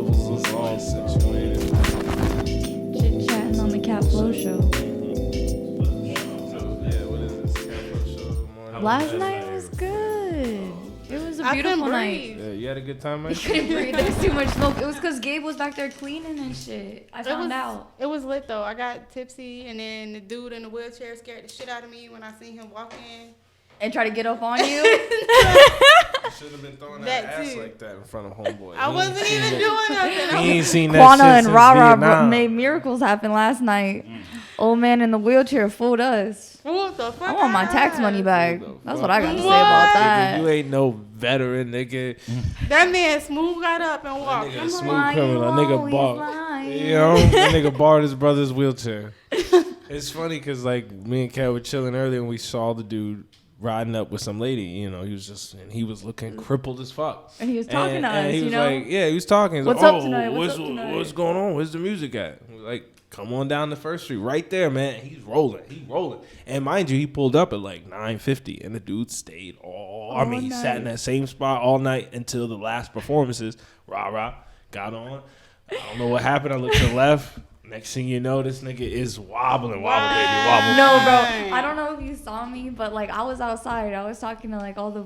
levels is all situated. Chit chatting on the Cat Flow show. What is this? Cat Flow show? Last night was good. It was a beautiful night. Yeah, you had a good time, I Mike? couldn't breathe. There was too much smoke. It was because Gabe was back there cleaning and shit. I found out. It was lit though. I got tipsy, and then the dude in the wheelchair scared the shit out of me when I seen him walk in. And try to get up on you. You should have been throwing that ass too. like that in front of homeboy. I wasn't even doing nothing. He ain't seen that Quana shit and since Rara Vietnam. made miracles happen last night. Old man in the wheelchair fooled us. What the fuck? I want my tax money back. Fooled the That's fuck what I got to say What? about Nigga, that. you ain't no veteran, nigga. That man smooth got up and walked. Nigga, I'm smooth like, criminal. That nigga always bought. lying. You know, that nigga borrowed his brother's wheelchair. It's funny because like me and Kat were chilling earlier and we saw the dude riding up with some lady. You know, he was looking crippled as fuck. And he was talking to and us, he you was know? like, yeah, he was talking. He's What's like, up tonight? What's up tonight? What's going on? Where's the music at? We're like, come on down the First Street, right there, man. He's rolling. And mind you, he pulled up at like 9:50, and the dude stayed he sat in that same spot all night until the last performances. Rah, got on. I don't know what happened. I looked to the left. Next thing you know, this nigga is wobbling, baby, wobble. No, bro. I don't know if you saw me, but like I was outside. I was talking to like all the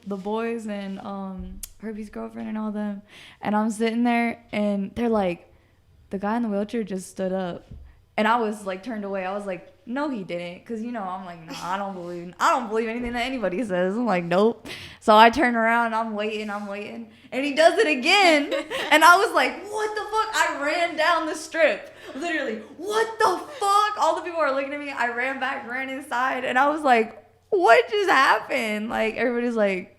the boys and Herbie's girlfriend and all them. And I'm sitting there and they're like, the guy in the wheelchair just stood up. And I was like turned away. I was like, no, he didn't. Cause you know, I'm like, nah, I don't believe anything that anybody says. I'm like, nope. So I turn around and I'm waiting. And he does it again. And I was like, what the fuck? I ran down the strip. Literally, what the fuck? All the people are looking at me. I ran back, ran inside. And I was like, what just happened? Like, everybody's like,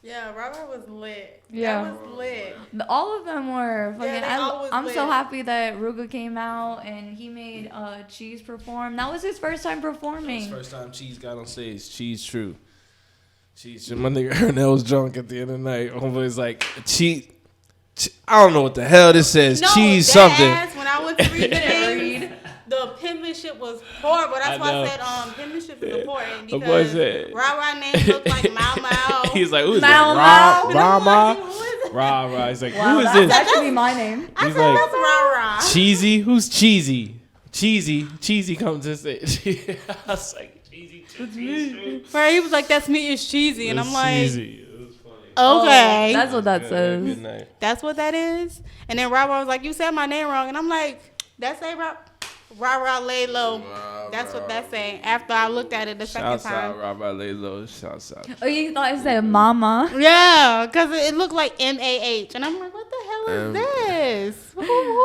yeah, Robert was lit. Yeah. That was lit. all of them were fucking. Yeah, they all was I'm so lit. happy that Ruga came out and he made Cheese perform. That was his first time performing. First time Cheese got on stage. Cheese true. Cheese. My nigga Ernell was drunk at the end of the night. Homeboy's like, cheese. I don't know what the hell this says. No, cheese that something. ass, when I went to read the thing, the penmanship was horrible. That's why I said penmanship is important The boy because said- Rah name looked like Mau Mau. He's like, who's Mau that? Mau. Rama? Who is it? Rah. He's like, Wow, who is that's this? actually my name. I He's said like, that's Rah. Cheesy? Who's Cheesy? Cheesy comes to say. I was like, Cheesy. Right, he was like, that's me, it's cheesy. And I'm like, Cheesy. It was funny. okay. That's what that says. Good night. That's what that is. And then Rah was like, you said my name wrong. And I'm like, that's a Rah lay low. That's what that's saying. After I looked at it the second Shouts time. out, Robert Lay Low. Shouts out. Oh, you thought I said mama? Yeah, because it looked like MAH. And I'm like, what the hell is this? Who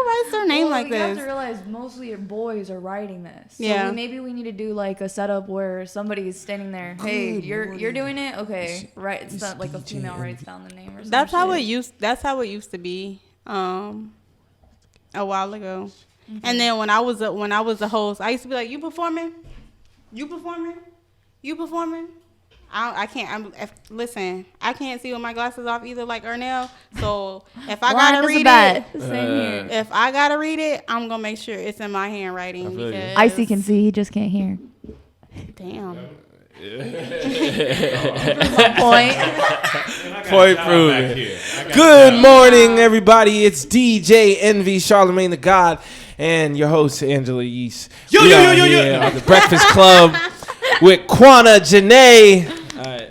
writes their name like You have this? to realize mostly your boys are writing this. So Yeah. maybe we need to do like a setup where somebody is standing there. Hey, you're doing it. Okay, right. It's not like a female writes down the name or something. That's how it used to be a while ago. Mm-hmm. And then when I was a host, I used to be like, you performing? I can't. Listen, I can't see with my glasses off either, like Ernell. So if I gotta read it, Same here. if I gotta read it, I'm gonna make sure it's in my handwriting. feel you. Because Icy can see, he just can't hear. Damn. Point. Point proven. Good morning, everybody. It's DJ Envy, Charlemagne the God, and your host, Angela Yeast. Yo, on the Breakfast Club with Quana Janae.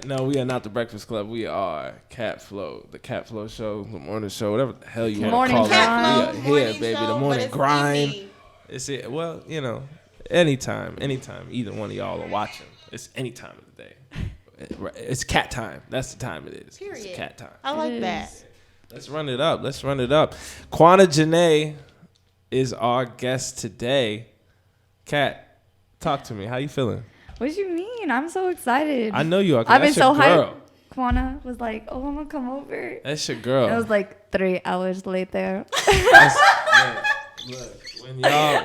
No, we are not the Breakfast Club. We are Cat Flow, the Cat Flow Show, the morning show, whatever the hell you want to Morning call it. grind. We are Morning here, baby. show, The but morning it's grind. easy. It's it. Well, you know, anytime, either one of y'all are watching. It's any time of the day. It's cat time. That's the time it is. Period. It's cat time. I like It that. is. Let's run it up. Quana Janae is our guest today. Kat, talk to me. How you feeling? What do you mean? I'm so excited. I know you are. 'Cause I've been that's so your girl. hyped. Quana was like, "Oh, I'm gonna come over." That's your girl. It was like 3 hours later. Look,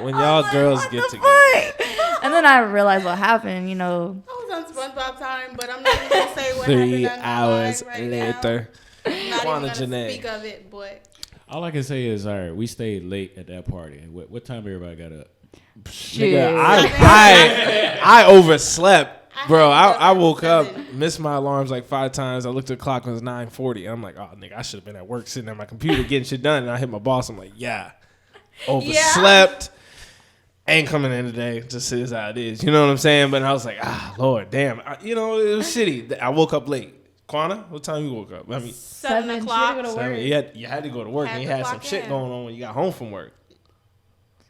when y'all girls What get the together. fuck? And then I realized what happened. You know, I was on SpongeBob time, but I'm not even gonna say what 3 happened. hours right later. Now. I'm not Quana even gonna Janae. speak of it, but All I can say is, all right, we stayed late at that party. What time everybody got up? Nigga, I overslept. Bro, had to get I at woke up, 7. missed my alarms like 5 times. I looked at the clock, it was 9:40. I'm like, oh, nigga, I should have been at work sitting at my computer getting shit done. And I hit my boss. I'm like, yeah, overslept. Ain't coming in today. Just is how it is. You know what I'm saying? But I was like, Lord, damn. It was shitty. I woke up late. Quana, what time you woke up? I mean, 7 She o'clock. had to go to 7. work. You had to go to work, Had and you to had some clock shit in. going on when you got home from work.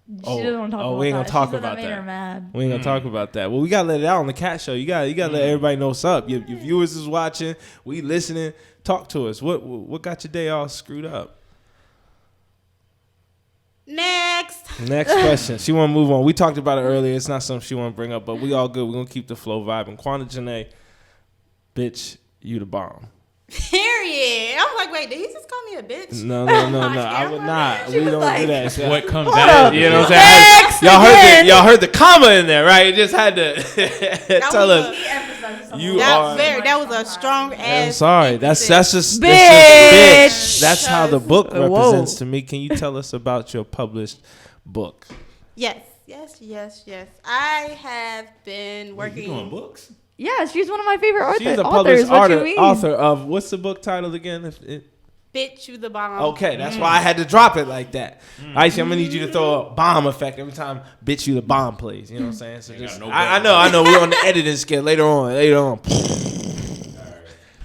She doesn't want to talk about we ain't gonna that. talk She said about that. Made that. her mad. We ain't gonna talk about that. Well, we gotta let it out on the Cat Show. You gotta let everybody know what's up. Your viewers is watching. We listening. Talk to us. What got your day all screwed up? Next question. She want to move on. We talked about it earlier. It's not something she want to bring up, but we all good. We're gonna keep the flow vibing. Quana Janae, bitch, you the bomb. Period. I was like, wait, did he just call me a bitch? No. I would not. We was don't like, do that. So, What comes out? you know what I'm saying? Y'all heard the comma in there, right? You just had to tell was us. He emphasized something. You That was a strong ass. I'm sorry. That's just Bitch. bitch. That's how the book Whoa. represents to me. Can you tell us about your published book? Yes. I have been You working. doing books? Yeah, she's one of my favorite She's a authors. published What you mean? author of what's the book title again? Bitch, you the bomb. Okay, that's why I had to drop it like that. Aisha, I'm gonna need you to throw a bomb effect every time "Bitch You the Bomb" plays. You know what I'm saying? So Ain't just, got no I button. know. We're on the editing scale later on.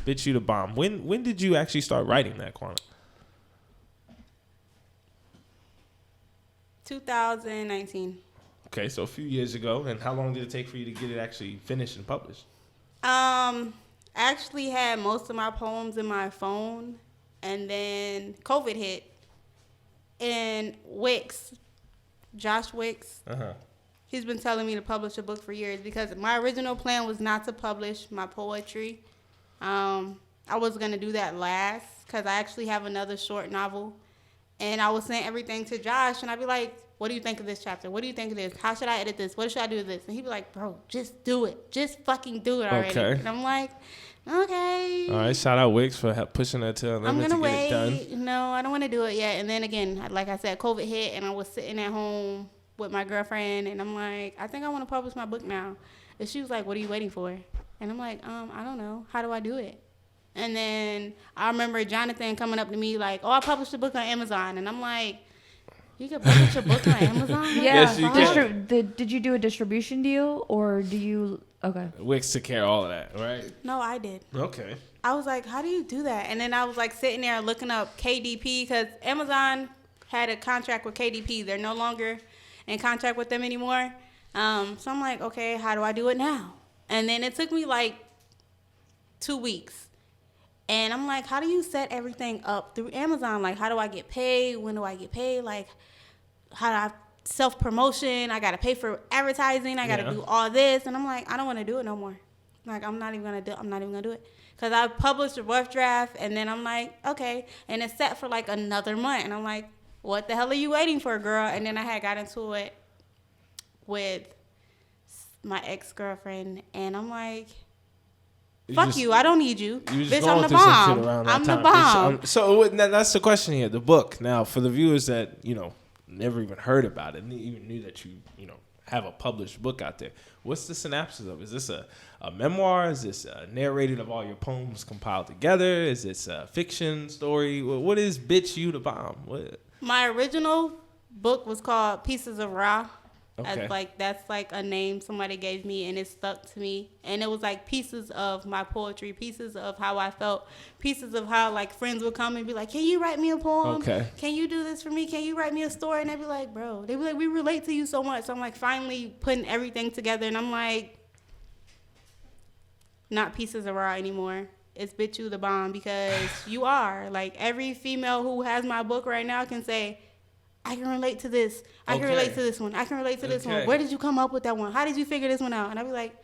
Bitch You the Bomb. When did you actually start writing that, Quana? 2019. Okay, so a few years ago. And how long did it take for you to get it actually finished and published? I actually had most of my poems in my phone, and then COVID hit, and Josh Wicks, he's been telling me to publish a book for years because my original plan was not to publish my poetry. I was gonna do that last because I actually have another short novel, and I was saying everything to Josh, and I'd be like, what do you think of this chapter? What do you think of this? How should I edit this? What should I do with this? And he'd be like, bro, just do it. Just fucking do it already. Okay. And I'm like, okay. All right, shout out Wicks for pushing that to a I'm limit to going to get it done. wait. No, I don't want to do it yet. And then again, like I said, COVID hit, and I was sitting at home with my girlfriend, and I'm like, I think I want to publish my book now. And she was like, what are you waiting for? And I'm like, I don't know. How do I do it? And then I remember Jonathan coming up to me like, oh, I published a book on Amazon. And I'm like, you can publish a book on Amazon? Yeah. Yes, you can. Did you do a distribution deal or do you? Okay. Wicks took care of all of that, right? No, I did. Okay. I was like, how do you do that? And then I was like sitting there looking up KDP because Amazon had a contract with KDP. They're no longer in contract with them anymore. So I'm like, okay, how do I do it now? And then it took me like 2 weeks. And I'm like, how do you set everything up through Amazon? Like, how do I get paid? When do I get paid? Like, how do I self-promotion? I got to pay for advertising. I got to do all this. And I'm like, I don't want to do it no more. Like, I'm not even going to do it. Because I published a rough draft, and then I'm like, okay. And it's set for, like, another month. And I'm like, what the hell are you waiting for, girl? And then I had got into it with my ex-girlfriend. And I'm like, fuck you. I don't need you. You just Bitch, going I'm the through some shit bomb. around that I'm the time. bomb. So that's the question here. The book. Now, for the viewers that, never even heard about it, even knew that you have a published book out there, what's the synopsis of it? Is this a memoir? Is this narrated of all your poems compiled together? Is this a fiction story? What is Bitch You the Bomb? What? My original book was called Pieces of Raw. Okay. That's like a name somebody gave me, and it stuck to me. And it was like pieces of my poetry, pieces of how I felt, pieces of how like friends would come and be like, "Can you write me a poem? Okay. Can you do this for me? Can you write me a story?" And they'd be like, "Bro," they'd be like, "We relate to you so much." So I'm like finally putting everything together, and I'm like, not Pieces of Raw anymore. It's Bitch You the Bomb, because you are. Like, every female who has my book right now can say, I can relate to this. I can relate to this one. I can relate to this one. Where did you come up with that one? How did you figure this one out? And I'd be like,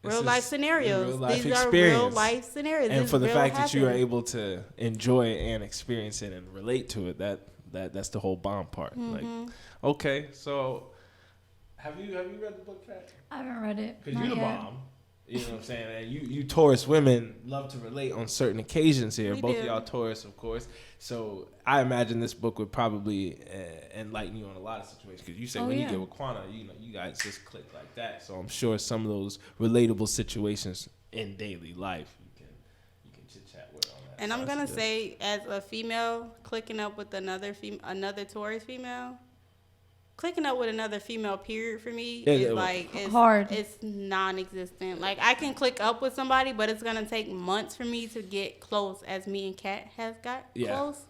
real life scenarios. These are real life scenarios. And this for the fact happened. that you are able to enjoy it and experience it and relate to it, that's the whole bomb part. Like, okay, so have you read the book, Kat? I haven't read it. Because Not you the yet. bomb. You know what I'm saying? And you Taurus women love to relate on certain occasions here. We Both do. of y'all Taurus, of course. So I imagine this book would probably enlighten you on a lot of situations. Because you say when you get with Quana, you guys just click like that. So I'm sure some of those relatable situations in daily life you can chit chat with on that. And So I'm that's gonna good. say, as a female, clicking up with another Taurus female, clicking up with another female, period, for me is like it's hard. It's non-existent. Like I can click up with somebody, but it's gonna take months for me to get close, as me and Kat has got close.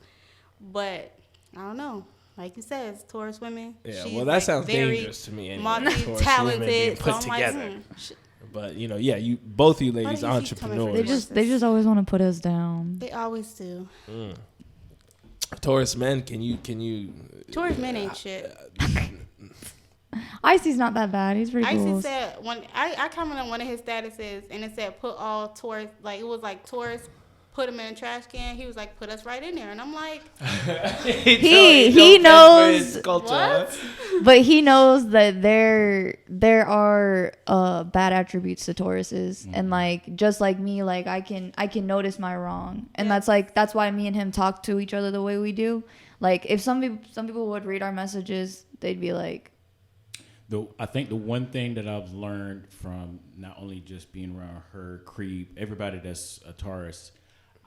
But I don't know. Like you said, it's Taurus women. Yeah, She's well, that like sounds very dangerous to me. Anyway. Taurus women being multi-talented. put So I'm together. like, But you both you ladies Why do you keep coming for entrepreneurs. me? They just always want to put us down. they always do. Taurus men, can you? Taurus men ain't shit. Icy's not that bad. He's pretty Icy cool. said when I commented on one of his statuses and it said put all Taurus, like it was like Taurus, put them in a trash can. He was like, put us right in there, and I'm like, He knows, what? but he knows that there are bad attributes to Tauruses, and like just like me, like I can notice my wrong, and that's why me and him talk to each other the way we do. Like if some people would read our messages, they'd be like, I think the one thing that I've learned from not only just being around her, Creep, everybody that's a Taurus,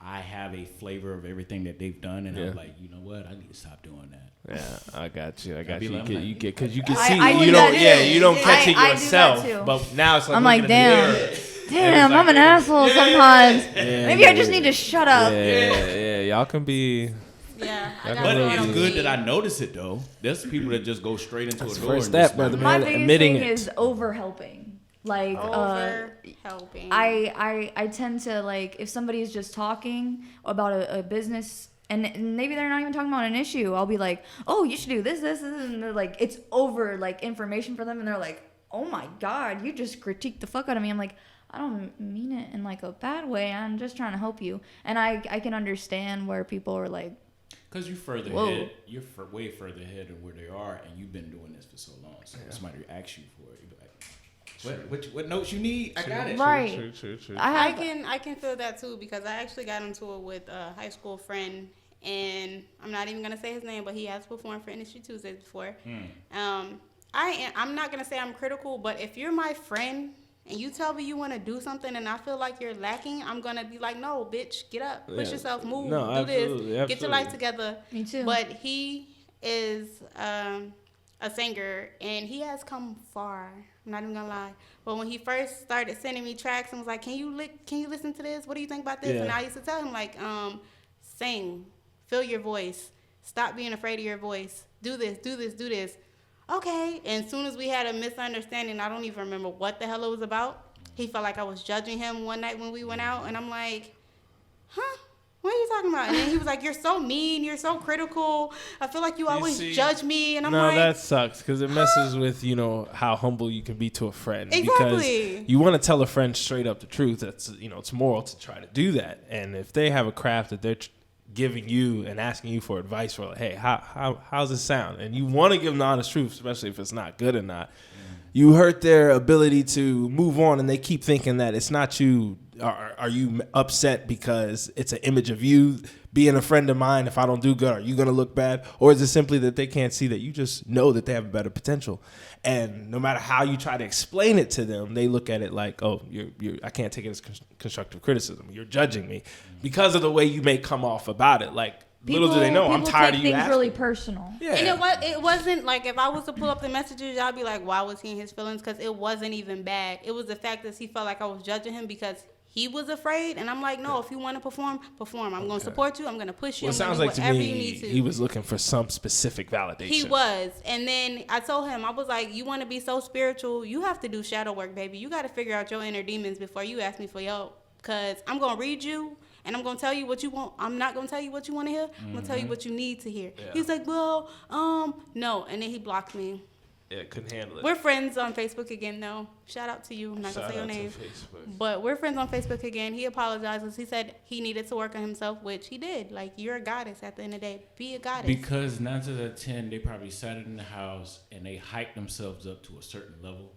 I have a flavor of everything that they've done, and I'm like, you know what? I need to stop doing that. Yeah, I got you. be like, Because you can I- see I do you that don't. too. Yeah, you don't catch it I do that yourself. too. But now it's like I'm like, looking in the mirror. damn, I'm an asshole sometimes. Yeah, Maybe I just need to shut up. Yeah, y'all can be. Yeah, I But got But one it's on good me. that I notice it, though. There's people that just go straight into a door. first and step, just brother, not- My man, biggest admitting thing it. is over helping. Like Over helping. I tend to like if somebody's just talking about a business and maybe they're not even talking about an issue, I'll be like, oh, you should do this, and they're like, it's over like information for them, and they're like, oh my god, you just critiqued the fuck out of me. I'm like, I don't mean it in like a bad way. I'm just trying to help you, and I can understand where people are like, Because you're further Whoa. ahead. You're way further ahead of where they are, and you've been doing this for so long. So if somebody asks you for it, you be like, what notes you need? I got it. right. True. I can feel that too, because I actually got into it with a high school friend, and I'm not even gonna say his name, but he has performed for Industry Tuesdays before. I'm not gonna say I'm critical, but if you're my friend and you tell me you want to do something and I feel like you're lacking, I'm gonna be like, no, bitch, get up, push Yeah. yourself, move, No, do absolutely, this, get your life absolutely. together. Me too. But he is a singer, and he has come far. I'm not even gonna lie. But when he first started sending me tracks and was like, can you listen to this? What do you think about this? Yeah. And I used to tell him like, sing, feel your voice, stop being afraid of your voice, do this. Okay. And as soon as we had a misunderstanding, I don't even remember what the hell it was about. He felt like I was judging him one night when we went out, and I'm like, huh? What are you talking about? And then he was like, you're so mean. You're so critical. I feel like you always see- judge me. And I'm No, like, that sucks because it messes with how humble you can be to a friend. Exactly. Because you want to tell a friend straight up the truth. That's it's moral to try to do that. And if they have a craft that they're giving you and asking you for advice for, like, hey, how's it sound? And you want to give them the honest truth, especially if it's not good or not. You hurt their ability to move on, and they keep thinking that it's not you. Are you upset because it's an image of you being a friend of mine? If I don't do good, are you going to look bad? Or is it simply that they can't see that you just know that they have a better potential? And no matter how you try to explain it to them, they look at it like, oh, I can't take it as constructive criticism. You're judging me because of the way you may come off about it. Like, little do they know, I'm tired of you take things asking. really personal. Yeah. And it wasn't like, if I was to pull up the messages, y'all be like, why was he in his feelings? Because it wasn't even bad. It was the fact that he felt like I was judging him because he was afraid. And I'm like, no, if you want to perform. I'm going to support you. I'm going to push you. Well, it I'm sounds gonna like do to whatever me you need to. he was looking for some specific validation. He was. And then I told him, I was like, you want to be so spiritual, you have to do shadow work, baby. You got to figure out your inner demons before you ask me for help. Because I'm going to read you, and I'm going to tell you what you want. I'm not going to tell you what you want to hear. I'm going to tell you what you need to hear. Yeah. He's like, well, no. And then he blocked me. Yeah, couldn't handle it. We're friends on Facebook again, though. Shout out to you. I'm not going to say your name. But we're friends on Facebook again. He apologizes. He said he needed to work on himself, which he did. Like, you're a goddess at the end of the day. Be a goddess. Because 9 to 10, they probably sat in the house and they hyped themselves up to a certain level.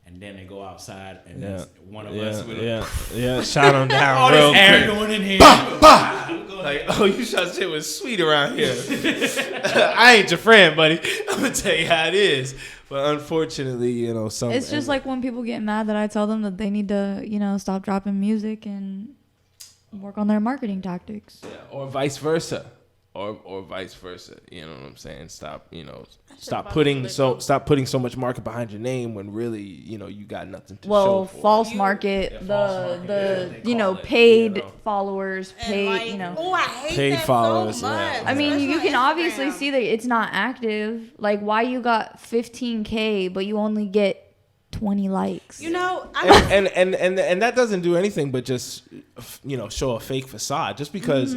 and then they go outside, and then one of us with shot them down all real this air quick. going in here. Like, oh, you shot shit was sweet around here. I ain't your friend, buddy. I'm gonna tell you how it is. But unfortunately, you know, It's just like when people get mad that I tell them that they need to, you know, stop dropping music and work on their marketing tactics. Yeah, or vice versa. Or vice versa. You know what I'm saying? Stop, you know, stop putting so much market behind your name when really, you know, you got nothing to show for. False market, you know, paid followers, paid, you know. Oh, I hate Paid that followers, so much. yeah. I mean, Especially you on can obviously Instagram. see that it's not active. Like, why you got 15K, but you only get 20 likes? You know, and that doesn't do anything but just, you know, show a fake facade. Just because,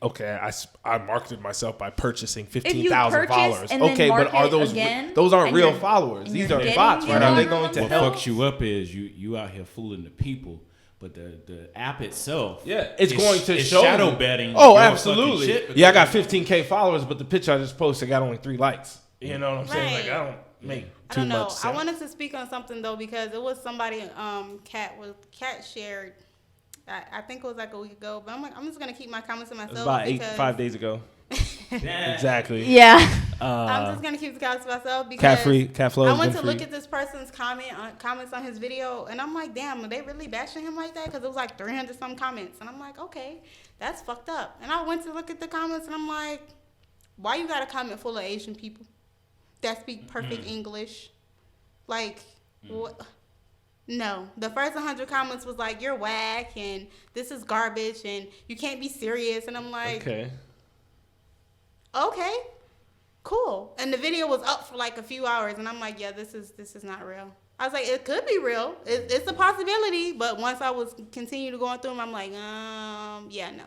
okay, I marketed myself by purchasing 15,000 purchase followers. and then Okay, but are market those again, those aren't and real you're- followers? and These you're are getting, bots, you right? know, Are they going to What help? fucks you up is you out here fooling the people, but the app itself, Yeah, it's going to it's show shadow you. betting. Oh, your absolutely. fucking shit Yeah, I got because 15K followers, but the picture I just posted got only 3 likes. You know what I'm saying? Right. Like, I don't make I too don't know. much sense. I wanted to speak on something though because it was somebody Kat shared. I think it was like a week ago, but I'm like, I'm just gonna keep my comments to It was myself. about because 5 days ago. Exactly. Yeah. I'm just gonna keep the comments to myself because Cat flow. I went to look at this person's comments on his video, and I'm like, damn, are they really bashing him like that? Because it was like 300 some comments, and I'm like, okay, that's fucked up. And I went to look at the comments, and I'm like, why you got a comment full of Asian people that speak perfect English? Like, what? No, the first 100 comments was like, you're whack, and this is garbage, and you can't be serious. And I'm like, okay, cool. And the video was up for like a few hours, and I'm like, yeah, this is not real. I was like, it could be real. It's a possibility, but once I was continue to going through them, I'm like, yeah, no.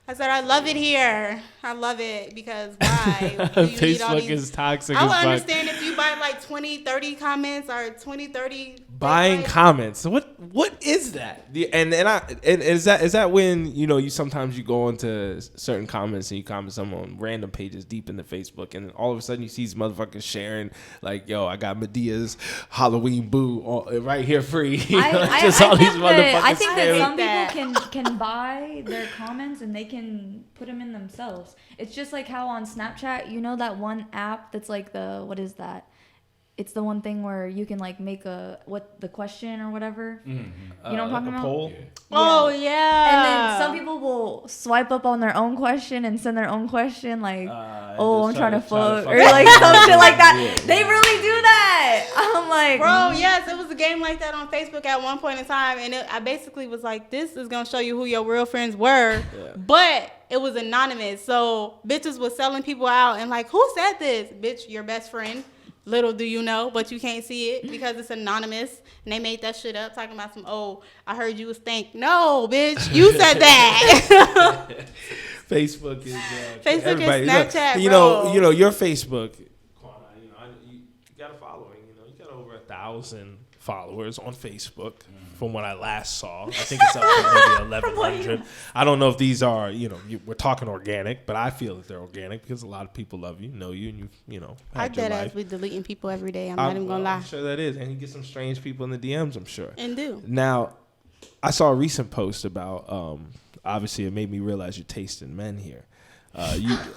I said, I love it here. I love it because why? Do you need all Facebook these- is toxic I as would fuck. understand if you buy like 20, 30 comments or 20, 30. Buying like, comments. So what is that? And is that when, you know, you sometimes you go into certain comments and you comment some on random pages deep into Facebook, and then all of a sudden you see these motherfuckers sharing like, yo, I got Medea's Halloween boo right here free. You know, just all these motherfuckers. I think that spamming. some that. people can buy their comments and they can put them in themselves. It's just like how on Snapchat, you know that one app that's like what is that? It's the one thing where you can like make the question or whatever. You know what I'm talking like a about? poll. Yeah. Oh, yeah. And then some people will swipe up on their own question and send their own question like, I'm trying to fuck, or like some shit like that. Yeah. They really do that. I'm like, Bro, yes, it was a game like that on Facebook at one point in time, and I basically was like, this is going to show you who your real friends were, but it was anonymous, so bitches was selling people out, and like, who said this? Bitch, your best friend. Little do you know, but you can't see it because it's anonymous, and they made that shit up, talking about some, I heard you was stank. No, bitch, you said that. Facebook is Facebook and everybody. Snapchat, You bro. know your Facebook. You know, you got a following. You know, you got over 1,000 followers on Facebook. From what I last saw, I think it's up to maybe 1,100. I don't know if these are, you know, we're talking organic, but I feel that they're organic because a lot of people love you, know you, and you know, I had your dead ass life. be deleting people every day. I'm not even going to lie. I'm sure that is, and you get some strange people in the DMs. I'm sure. And do. Now, I saw a recent post about. Obviously, it made me realize your taste in men here.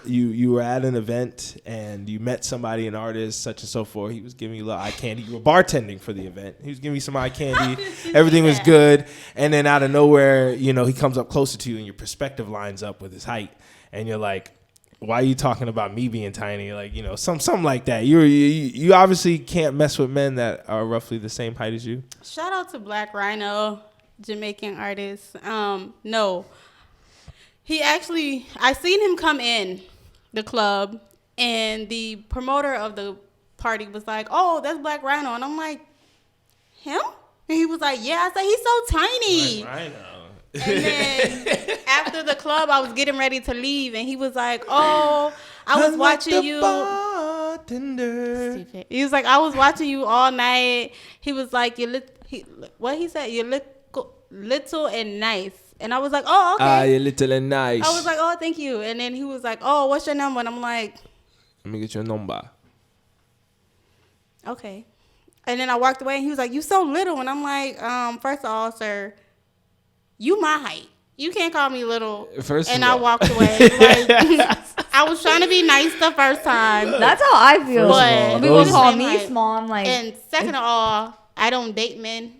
You were at an event and you met somebody, an artist, such and so forth. He was giving you a little eye candy. You were bartending for the event. He was giving you some eye candy. Everything was good. And then out of nowhere, you know, he comes up closer to you and your perspective lines up with his height. And you're like, why are you talking about me being tiny? Like, you know, something like that. You obviously can't mess with men that are roughly the same height as you. Shout out to Black Rhino, Jamaican artist. No. He actually, I seen him come in the club, and the promoter of the party was like, oh, that's Black Rhino. And I'm like, him? And he was like, yeah. I said, he's so tiny. Rhino. And then after the club, I was getting ready to leave, and he was like, oh, I was watching you. Bartender. Stupid. He was like, I was watching you all night. He was like, what he said? You look little and nice. And I was like, oh, okay. You're little and nice. I was like, oh, thank you. And then he was like, oh, what's your number? And I'm like, let me get your number. okay. And then I walked away, and he was like, "You so little." And I'm like, first of all, sir, you my height. You can't call me little. I walked away. Like, I was trying to be nice the first time. That's how I feel. But people call me small. I'm like. And second of all, I don't date men.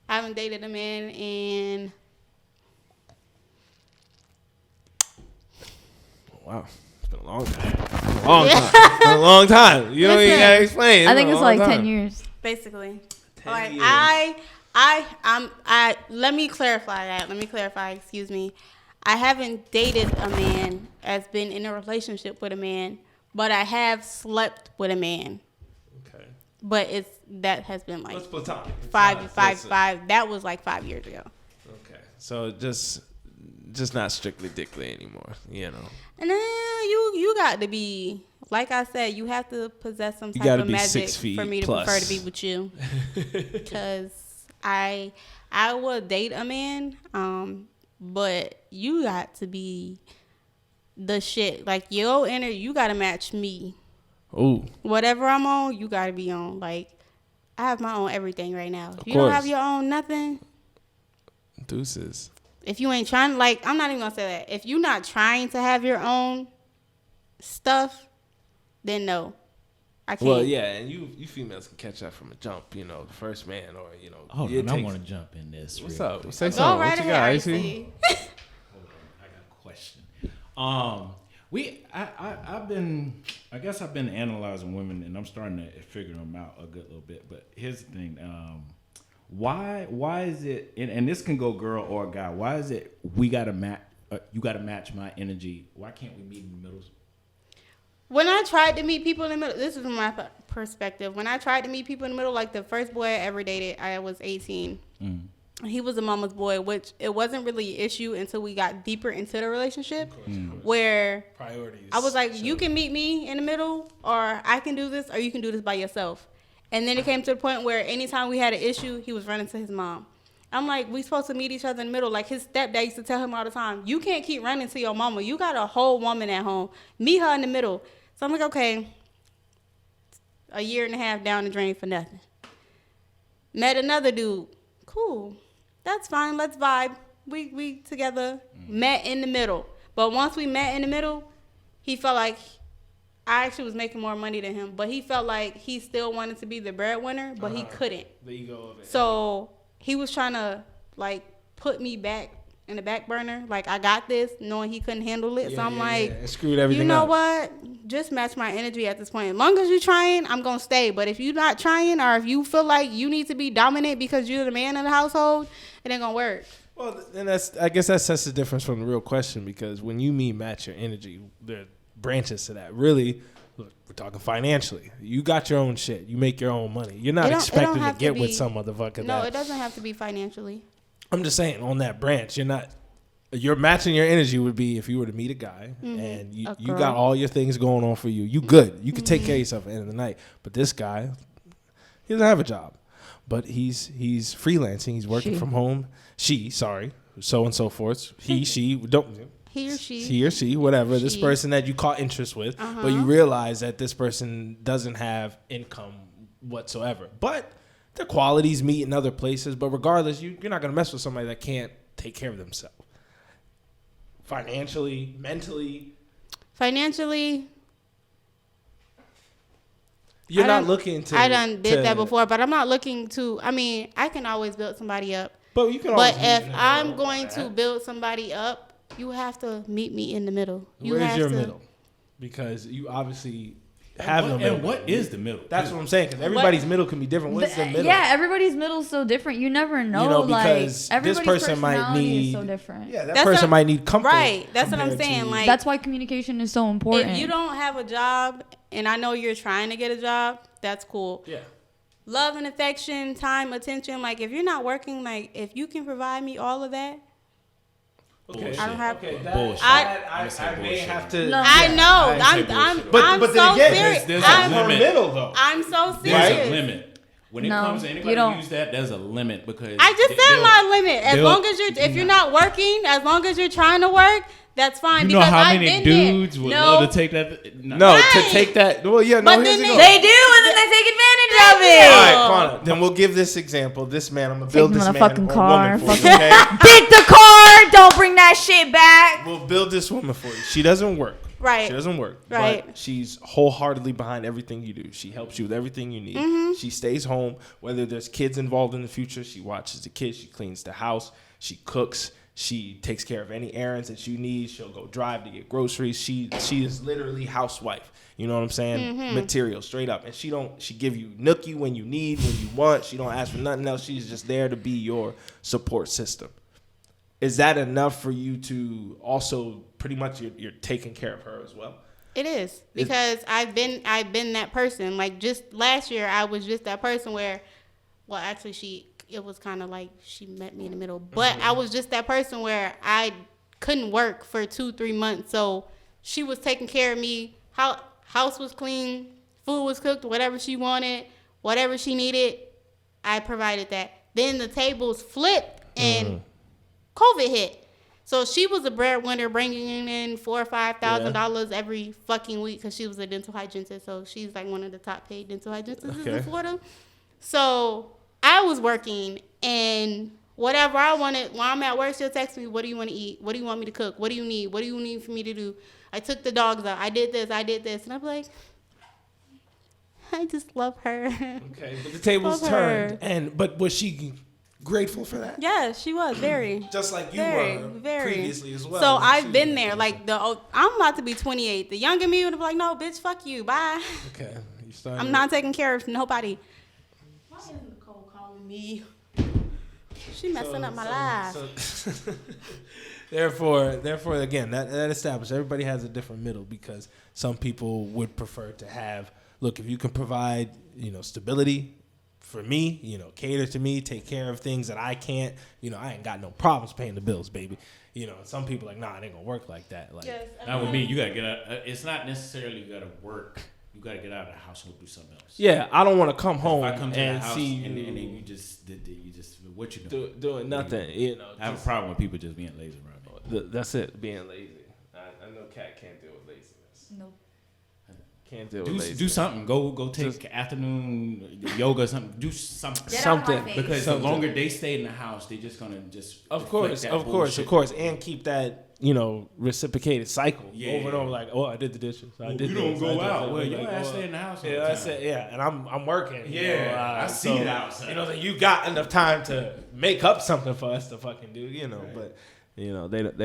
I haven't dated a man in. Wow. It's been a long time. It's been a long time. You don't even gotta explain. I think it's like 10 years. Basically. 10 like years. Let me clarify that. Excuse me. I haven't dated a man as been in a relationship with a man, but I have slept with a man. Okay. But that has been like What's platonic? five. That was like 5 years ago. Okay. So just not strictly dickly anymore, you know. And then you got to be, like I said, you have to possess some type of magic 6 feet for me to plus. prefer to be with you. Because I will date a man, but you got to be the shit. Like, your energy, you got to match me. Ooh. Whatever I'm on, you got to be on. Like, I have my own everything right now. If you course. don't have your own nothing, Deuces. if you ain't trying, like, I'm not even gonna say that. If you're not trying to have your own stuff, then no, I can't. Well, yeah, and you females can catch that from a jump, you know, the first man, or, you know. Hold it on, I takes- want to jump in this. What's real up? quick. Say Go something. right What you ahead, got, Icy. Icy? Hold on, I got a question. I guess I've been analyzing women, and I'm starting to figure them out a good little bit. But here's the thing: why is it? And this can go girl or guy. Why is it we gotta match? You gotta match my energy. Why can't we meet in the middle? When I tried to meet people in the middle, this is from my perspective. When I tried to meet people in the middle, like the first boy I ever dated, I was 18. He was a mama's boy, which it wasn't really an issue until we got deeper into the relationship, where Priorities. I was like, you can meet me in the middle, or I can do this, or you can do this by yourself. And then it came to the point where anytime we had an issue, he was running to his mom. I'm like, we supposed to meet each other in the middle. Like, his stepdad used to tell him all the time, you can't keep running to your mama. You got a whole woman at home. Meet her in the middle. So I'm like, okay, a year and a half down the drain for nothing. Met another dude. Cool. That's fine. Let's vibe. We together. Met in the middle. But once we met in the middle, he felt like I actually was making more money than him. But he felt like he still wanted to be the breadwinner, but he couldn't. The ego of it. So he was trying to, like, put me back in the back burner. Like, I got this, knowing he couldn't handle it. So I'm like, it screwed everything you know up. what? Just match my energy at this point. As long as you're trying, I'm going to stay. But if you're not trying, or if you feel like you need to be dominant because you're the man of the household, it ain't going to work. Well, and I guess that sets the difference from the real question, because when you mean match your energy, there are branches to that. Really, look, we're talking financially. You got your own shit. You make your own money. You're not expected to get with some motherfucker. No, it doesn't have to be financially. I'm just saying, on that branch, you're matching your energy would be if you were to meet a guy and you got all your things going on for you. You good. You can take care of yourself at the end of the night. But this guy, he doesn't have a job. But he's freelancing. He's working from home. So and so forth. He, she, don't. He or she, whatever. This person that you caught interest with, but you realize that this person doesn't have income whatsoever. But their qualities meet in other places. But regardless, you're not going to mess with somebody that can't take care of themselves. Financially, mentally. You're not looking to. I done did that before, but I'm not looking to. I mean, I can always build somebody up. But you can always. But if I'm going to build somebody up, you have to meet me in the middle. Where's your middle? Because you obviously have no middle. And what is the middle? That's what I'm saying. Because everybody's middle can be different. What's the middle? Yeah, everybody's middle is so different. You never know. You know, because like, this everybody's person might personality need. is so different. Yeah, that person might need comfort. Right. That's what I'm saying. Like, that's why communication is so important. if you don't have a job, and I know you're trying to get a job, that's cool. Yeah. Love and affection, time, attention. Like, if you're not working, like, if you can provide me all of that, Okay. I don't have. Bullshit. I say may bullshit. have to. No. I know. I say I'm bullshit. But I'm then so again, serious. there's I'm, a limit. middle though. I'm so There's serious. a limit. When it No, comes to you anybody don't. use that, there's a limit because I just said my limit. As they'll- long as if you're not working, as long as you're trying to work, that's fine. You know because how I've many been dudes there. would No. love to take that? No, Right. to take that. Well, yeah, But no. Here's then the They do, and then they take advantage of it. All right, Quana. Then we'll give this example. This man, I'm gonna build Take this him in man a fucking or car, woman for you. fucking- Okay, Beat the car. Don't bring that shit back. we'll build this woman for you. She doesn't work. Right. She doesn't work. Right. But she's wholeheartedly behind everything you do. She helps you with everything you need. Mm-hmm. She stays home. Whether there's kids involved in the future, she watches the kids. She cleans the house. She cooks. She takes care of any errands that you need. She'll go drive to get groceries. She is literally housewife. You know what I'm saying? Mm-hmm. Material, straight up. And she give you nookie when you need, when you want. She don't ask for nothing else. She's just there to be your support system. Is that enough for you to also pretty much you're taking care of her as well? It is because I've been that person. Like just last year, I was just that person where, well, actually it was kind of like she met me in the middle. But I was just that person where I couldn't work for 2-3 months, so she was taking care of me. House was clean, food was cooked, whatever she wanted, whatever she needed, I provided that. Then the tables flipped and COVID hit. So she was a breadwinner, bringing in $4,000 or $5,000 every fucking week because she was a dental hygienist. So she's like one of the top paid dental hygienists in Florida. So I was working, and whatever I wanted, while I'm at work, she'll text me, what do you want to eat? What do you want me to cook? What do you need? What do you need for me to do? I took the dogs out. I did this. And I'm like, I just love her. Okay, but the tables Love turned, her. but was she grateful for that? Yeah, she was very. Just like you Very, were very. previously as well. So Like, I've she been was there. like, Like I'm about to be 28. The younger me would have been like, no, bitch, fuck you, bye. okay, you started. I'm not taking care of nobody. Why is Nicole calling me? She messing up my life. Therefore, again, that established everybody has a different middle because some people would prefer to have. Look, if you can provide, stability for me, cater to me, take care of things that I can't, I ain't got no problems paying the bills, baby. Some people are like, nah, it ain't gonna work like that. Like, Yes, Not with me. You gotta get out. It's not necessarily you gotta work. You gotta get out of the house and go do something else. yeah, I don't want to come home If I come to the and house see and you then you just what you doing? doing nothing. I have a problem with people just being lazy around me. That's it, being lazy. I know Kat can't deal with laziness. Nope. Can't deal with laziness. Do something. Go take afternoon yoga or something. Do something. Get out my Something. face. Because Something. the longer they stay in the house, they're just gonna just Of deflect course, that bullshit. and keep that Yeah. reciprocated cycle over and over. Like, oh, I did the dishes. I did. You don't this, go I did out. that. Well, Like, you ass oh, stay in the house. All Yeah, the I time. said, and I'm working. Yeah, I see it outside. So you got enough time to make up something for us to fucking do. Right. But they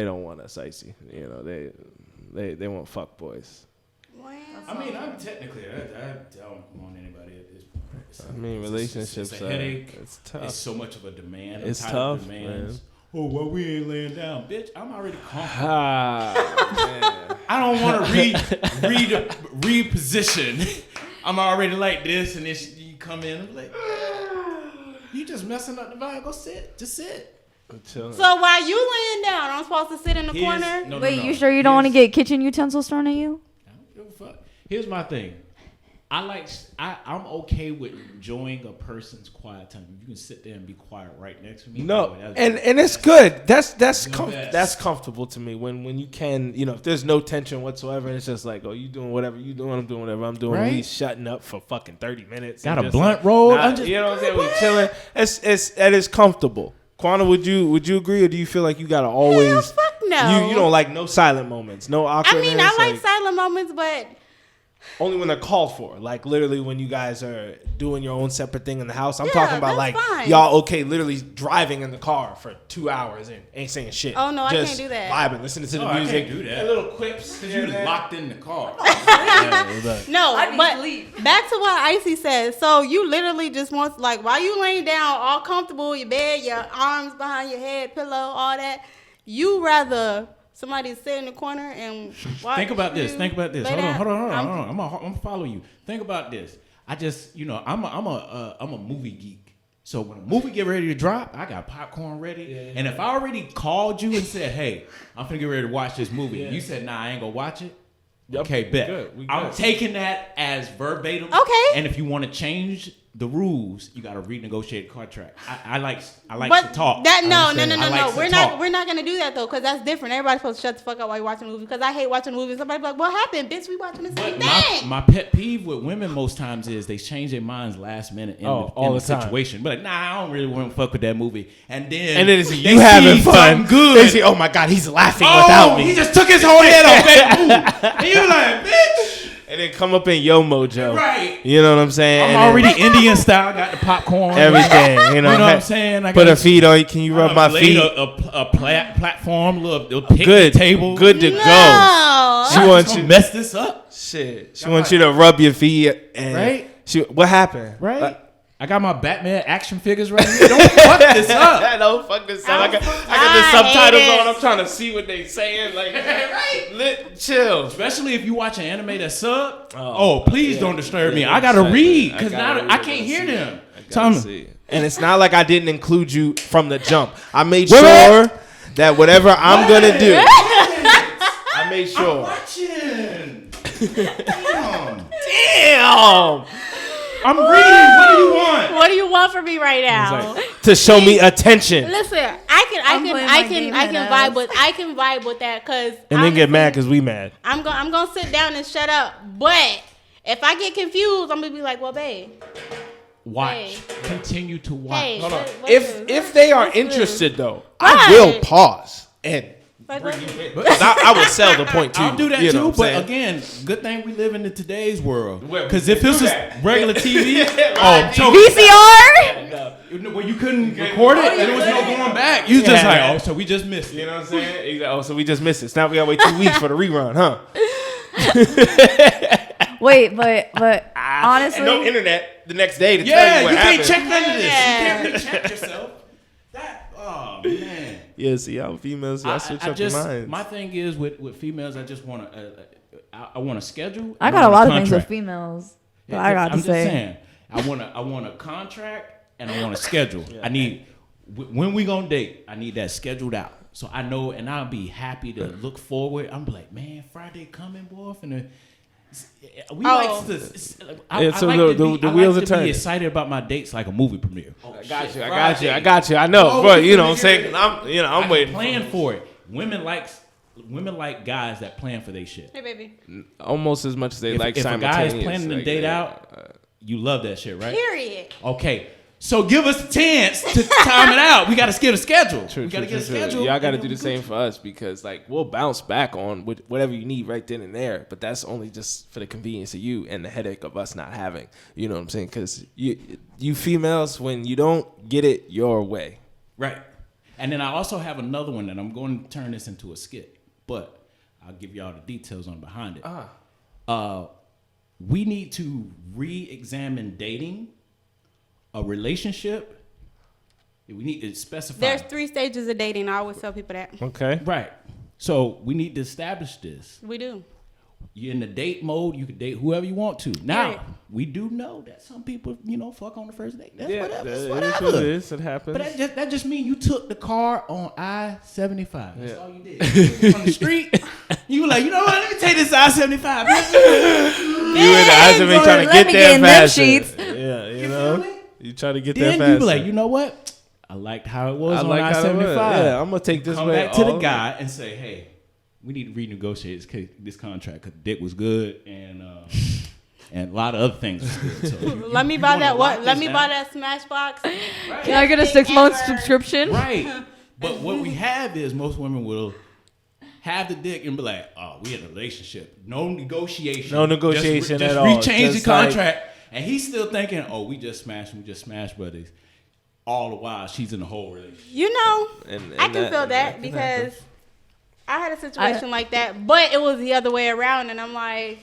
don't want us icy. They want fuck boys. I mean, I'm technically, I don't want anybody at this point. I mean, relationships It's a are headache. it's tough. It's so much of a demand. It's I'm tired of tough, demands. man. Oh, well, we ain't laying down, bitch. I'm already comfortable. Man. I don't want to reposition. I'm already like this, and then you come in and be like, you just messing up the vibe. Go sit. Just sit. I'm chilling. So while you laying down, I'm supposed to sit in the corner. No, Wait, no. you sure you don't want to get kitchen utensils thrown at you? I don't give a fuck. Here's my thing. I'm okay with enjoying a person's quiet time. You can sit there and be quiet right next to me. No, Oh, and it's good. That's The best. that's comfortable to me when you can, if there's no tension whatsoever, and it's just like, oh, you doing whatever you doing, I'm doing whatever I'm doing. Right? We shutting up for fucking 30 minutes. Got and a just blunt like, roll? nah, I'm just- you know what I'm saying? We chilling. It is comfortable. Quana, would you agree, or do you feel like you gotta always? Hell, fuck no. You don't like no silent moments, no I awkwardness. mean, I like silent moments, but only when they're called for. Like literally when you guys are doing your own separate thing in the house. I'm Yeah, talking about that's like fine. y'all literally driving in the car for 2 hours and ain't saying shit. Oh, no, I Just can't do that. Vibing, listening to the Oh, I music. can't do that. and little quips. Because you locked in the car. no. I'd be But asleep. back to what Icy said. So you literally just want, like, while you laying down, all comfortable, your bed, your arms behind your head, pillow, all that. You rather somebody sit in the corner and watch. Think about this. you Think about this. lay Hold on. down. I'm gonna follow you. Think about this. I just, I'm a movie geek. So when a movie get ready to drop, I got popcorn ready. Yeah. And if I already called you and said, "Hey, I'm finna get ready to watch this movie," and Yeah. you said, "Nah, I ain't gonna watch it." Yep. Okay, bet. Good. We I'm good. taking that as verbatim. Okay. And if you want to change the rules, you got to renegotiate a contract. I like But to talk. that no. I like to We're talk. not gonna do that though, because that's different. Everybody's supposed to shut the fuck up while you're watching a movie. Because I hate watching movies. Somebody be like, "What happened, bitch? We watching the same But thing." my pet peeve with women most times is they change their minds last minute in all the the time. situation. But like, nah, I don't really want to fuck with that movie. And then And then it's they you having see fun. something good. They see, oh my God, he's laughing Oh, without me. he just took his whole head off that movie. And you're like, bitch. And then come up in yo mojo. Right. You know what I'm saying? I'm And then already Indian style. Got the popcorn. everything. You know what I'm saying? I Put got her feet on you. Can you rub my laid feet? A platform, little picnic Good table. Good to go. No. She wants you. mess this up. Shit. She wants you to rub your feet. And Right. What happened? Right. I got my Batman action figures right here. Don't fuck this up. Don't fuck this up. I got the I subtitles hate it. on. I'm trying to see what they saying. Like, chill. Especially if you watch an anime that's sub. Oh, please yeah. don't disturb me. Yeah, I gotta exactly. read I because gotta now read. I can't hear them. And it's not like I didn't include you from the jump. I made Wait, sure that whatever I'm gonna do, I made sure. Watching. Damn. I'm reading. What do you want? What do you want from me right now? To show me attention. Listen, I I'm playing my game can head vibe with that because And then get mad because we mad. I'm gonna sit down and shut up. But if I get confused, I'm gonna be like, well, babe, Watch. Hey. Continue to watch. hey, Hold on. what's If this? they are What's this? interested though, Right. I will pause and Like, what- I would sell the point to you. I'll do that you know too, what but I'm saying? again, good thing we live in today's world. Where we Because if can this do was that. regular TV, Live so VCR. where you couldn't record it, and there was no going back. You was just like, oh, so we just missed You it. know what I'm saying? Oh, so we just missed it. So now we gotta wait 2 weeks for the rerun, huh? Wait, but honestly, And no internet the next day to tell Yeah, you what you happened. can't check none of this. Yeah. You can't really check yourself. Oh man. Yeah, see how females y'all switch up your minds. My thing is with females, I just want to I want a schedule. I and got a want lot of things with contract. females. But Yeah, I got I'm to say, just saying, I want a contract and I want a schedule. I need when we gonna date. I need that scheduled out so I know, and I'll be happy to look forward. I'm like, man, Friday coming, boy, and we like to. Yeah, so like the- to the I wheels like are to be turning. excited about my dates like a movie premiere. I got you. I know, Oh, but you know what I'm saying? I'm waiting. Plan for it. Women like guys that plan for their shit. Hey, baby. Almost as much as they If like a guy simultaneous. is planning to like, date yeah, out, you love that shit, right? Period. Okay, so give us a chance to time it out. We got to get a schedule. True, we got to true, get a true. schedule. Y'all got to and do the we'll same for us because like we'll bounce back on whatever you need right then and there. But that's only just for the convenience of you and the headache of us not having. You know what I'm saying? Because you females, when you don't get it your way, Right. And then I also have another one that I'm going to turn this into a skit, but I'll give y'all the details on behind it. We need to re-examine dating, a relationship. We need to specify. There's 3 stages of dating. I always tell people that. okay? Right. So we need to establish this. We do. You're in the date mode. You can date whoever you want to. Now, Right. we do know that some people, fuck on the first date. That's Yeah, whatever. That's it is whatever. what it is. It happens. But that just means you took the car on I-75. That's Yeah. all you did. From the street, you were like, you know what? Let me take this I-75. You and the eyes of me Lord, trying to let get me there get in them faster. sheets. Yeah, you feel know, me? you try to get there Then faster. you be like, you know what? I liked how it was I on like how it was. I-75. Yeah, I'm gonna take this Come way. back to the all guy and say, hey, we need to renegotiate this contract because Dick was good and a lot of other things was good. So Let me buy that. Let me buy that Smashbox. can I get a 6-month subscription? Right. But what we have is most women will have the dick and be like, oh, we in a relationship. No negotiation. No negotiation just at all. Rechange Just the like- contract. And he's still thinking, oh, we just smash buddies. All the while she's in the whole relationship. You know, And I can feel that can because happen. I had a situation like that, but it was the other way around, and I'm like,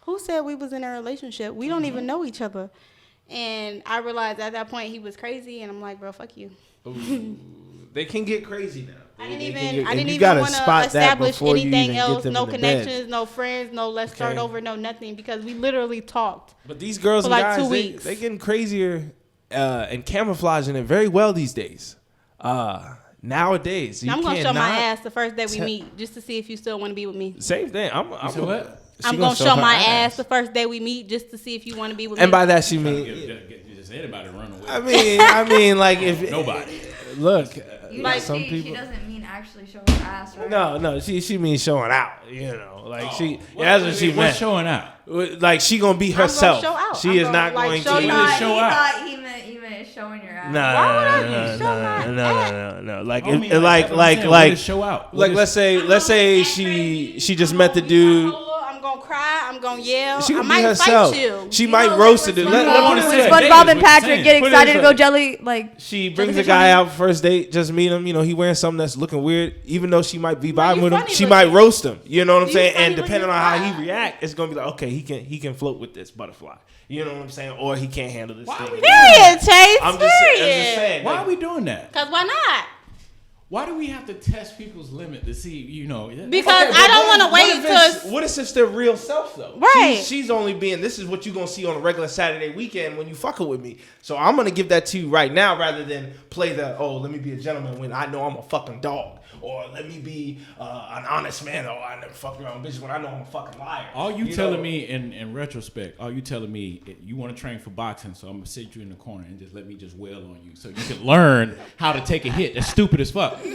who said we was in a relationship? We don't even know each other. And I realized at that point he was crazy, and I'm like, bro, fuck you. They can get crazy now. I didn't They can even, get- I and didn't you even gotta want to spot that establish before you anything even get else, them no in the bed. connections, no friends, no let's start Okay. over, no nothing, because we literally talked. But these girls For and like 2 guys, weeks. they getting crazier and camouflaging it very well these days. Nowadays, you I'm gonna show cannot- my ass the first day we meet, just to see if you still want to be with me. Same thing. I'm said what? I'm gonna show my ass the first day we meet just to see if you want to be with me. And by that she means, just anybody run away. I mean, like if Nobody. Look, Like some she people. doesn't mean actually show her ass, right? No, she means showing out. You know, like that's what she meant. What's showing out? Like she gonna be herself. show out. She I'm is gonna, not like, going show to. you- He show out. thought he meant showing your ass. Why would I show my No. Like, I mean, like, show out. like, let's say she just met the dude. I'm gonna cry. I'm gonna yell. She I can might be herself. fight you. She You might know, roast the like dude. when Let SpongeBob- me when say. SpongeBob and What you're Patrick saying. get Put it excited to this go way. jelly, like She brings jellyfish a guy on out first date, just meet him. You know, he wearing something that's looking weird. Even though she might be Well, vibing you with him, funny she looking. might roast him. You know what I'm You saying? funny And depending looking. on how he react, it's gonna be like, okay, he can float with this butterfly. You know what I'm saying? Or he can't handle this thing. Period, Chase. I'm just Period. saying. Why like, are we doing that? Cause why not? Why do we have to test people's limit to see, Because I don't want to wait till. What if it's their real self though? Right. She's only being. This is what you gonna see on a regular Saturday weekend when you fucking with me. So I'm gonna give that to you right now rather than play the let me be a gentleman when I know I'm a fucking dog, or let me be an honest man, or I never fuck around with bitches when I know I'm a fucking liar. All you know? telling me in retrospect, all you telling me, you want to train for boxing, so I'm gonna sit you in the corner and just let me just wail on you, so you can learn how to take a hit. That's stupid as fuck. No.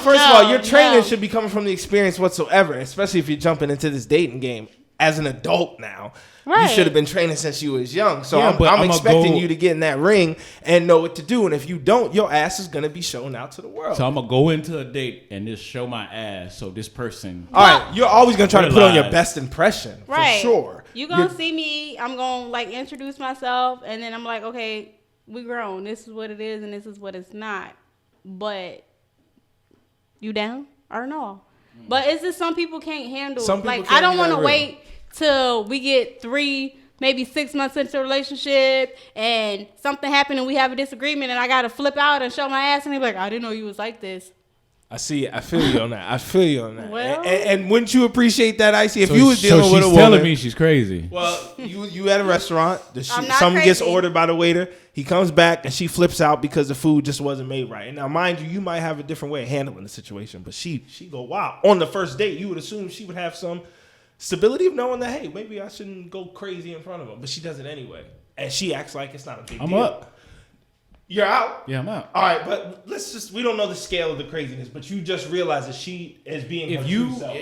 First of all, your training no. should be coming from the experience whatsoever, especially if you're jumping into this dating game as an adult now. You Right. should have been training since you was young. So Yeah, but I'm I'ma expecting go- you to get in that ring and know what to do. And if you don't, your ass is gonna be shown out to the world. So I'm gonna go into a date and just show my ass, so this person. all right, you're always gonna try to put on your Realize. best impression, Right. for sure. You gonna see me. I'm gonna like introduce myself, and then I'm like, okay, we grown. This is what it is, and this is what it's not. But you down or no? But it's just some people can't handle. Some people like can't I don't be want that to real. wait till we get 3, maybe 6 months into a relationship, and something happened and we have a disagreement, and I gotta flip out and show my ass, and they be like, I didn't know you was like this. I see. I feel you on that. Well- and wouldn't you appreciate that, Icy? If So- you was dealing so with a she's woman, telling me she's crazy. well, you at a restaurant, I'm not something gets crazy. ordered by the waiter. He comes back and she flips out because the food just wasn't made right. And now, mind you, you might have a different way of handling the situation, but she go wow. On the first date, you would assume she would have some stability of knowing that, hey, maybe I shouldn't go crazy in front of him, but she does it anyway, and she acts like it's not a big I'm deal. up. You're out. Yeah, I'm out. All right, but we don't know the scale of the craziness, but you just realize that she is being her If true you self.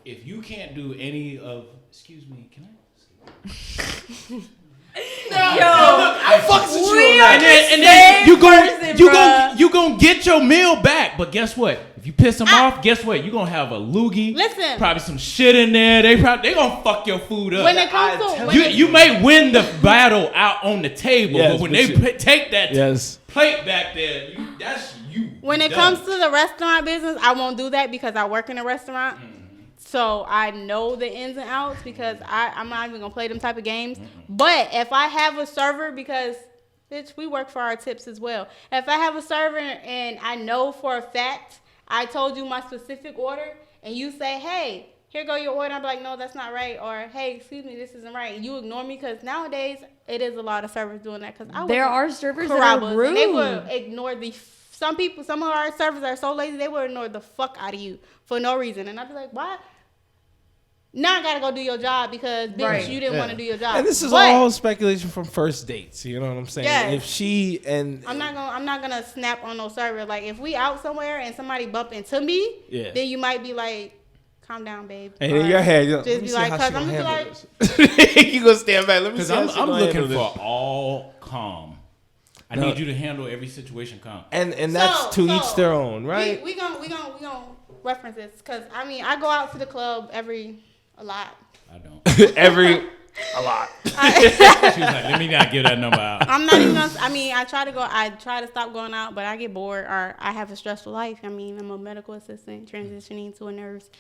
if you can't do any of, excuse me, can I? I fucks with you We on are that. And then you bruh. gonna get your meal back, but guess what? If you piss them off, guess what? You gonna have a loogie. Listen. Probably some shit in there. They gonna fuck your food up. When it comes I to tell when it- you may win the battle out on the table, Yes, but when but they you- take that Yes. plate back there, that's you. When it Done. comes to the restaurant business, I won't do that because I work in a restaurant. So I know the ins and outs because I'm not even going to play them type of games. But if I have a server, because bitch, we work for our tips as well. If I have a server and I know for a fact I told you my specific order and you say, hey, here go your order. I'm like, no, that's not right. Or, hey, excuse me, this isn't right. And you ignore me because nowadays it is a lot of servers doing that. Because There are servers that are Carrabba's, and they will rude. ignore some of our servers are so lazy they will ignore the fuck out of you for no reason, and I'd be like, why? Now I gotta go do your job because bitch, Right. you didn't want to do your job. And this is But all speculation from first dates. You know what I'm saying? Yes. If she and I'm not gonna snap on no server. Like if we out somewhere and somebody bump into me, Yeah. then you might be like, calm down, babe. and Or in your head, you're just be like, cause I'm just like, like, you gonna stand back. Let me Because see. how she I'm gonna looking handle for this. all calm. I No. need you to handle every situation calm. And that's to each their own, right? We gonna reference this because I mean I go out to the club a lot. I don't. A lot. She was like, let me not give that number out. I'm not even gonna, I mean, I try to stop going out, but I get bored or I have a stressful life. I mean, I'm a medical assistant transitioning to a nurse,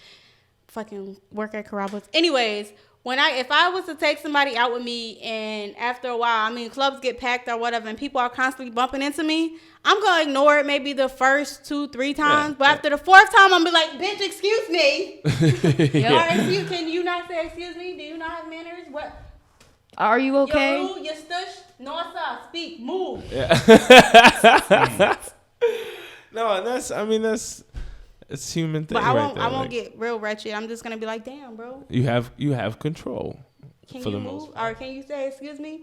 fucking work at Carrabba's. Anyways, if I was to take somebody out with me and after a while, I mean, clubs get packed or whatever and people are constantly bumping into me, I'm going to ignore it maybe the first 2-3 times. But after the 4th time, I'm going to be like, bitch, excuse me. Or, can you not say excuse me? Do you not have manners? What? Are you okay? You're rude, you're stush, north, south, speak, move. No, and that's It's human thing. But I right won't. there, I won't like, get real wretched. I'm just gonna be like, damn, bro. You have control. Can for you the move? most part. Or can you say, excuse me?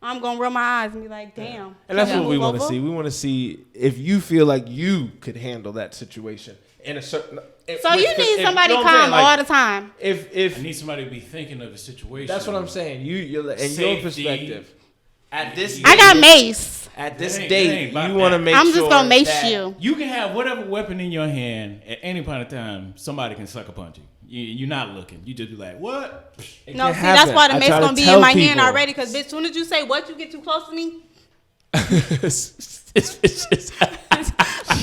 I'm gonna roll my eyes and be like, damn. And that's Can what you we want move to over? see. We want to see if you feel like you could handle that situation in a certain. So you need somebody calm all the time. If I need somebody to be thinking of the situation. that's what I'm saying. You're in your Safety. perspective. At this, I got mace. at this It ain't date, about you want to that. make I'm sure just gonna mace that- you. You can have whatever weapon in your hand at any point in time. Somebody can sucker punch you. You're not looking. You just be like, what? It No, can see, happen. that's why the I mace try to gonna be tell in my hand people. already. Cause bitch, soon as you say what, you get too close to me.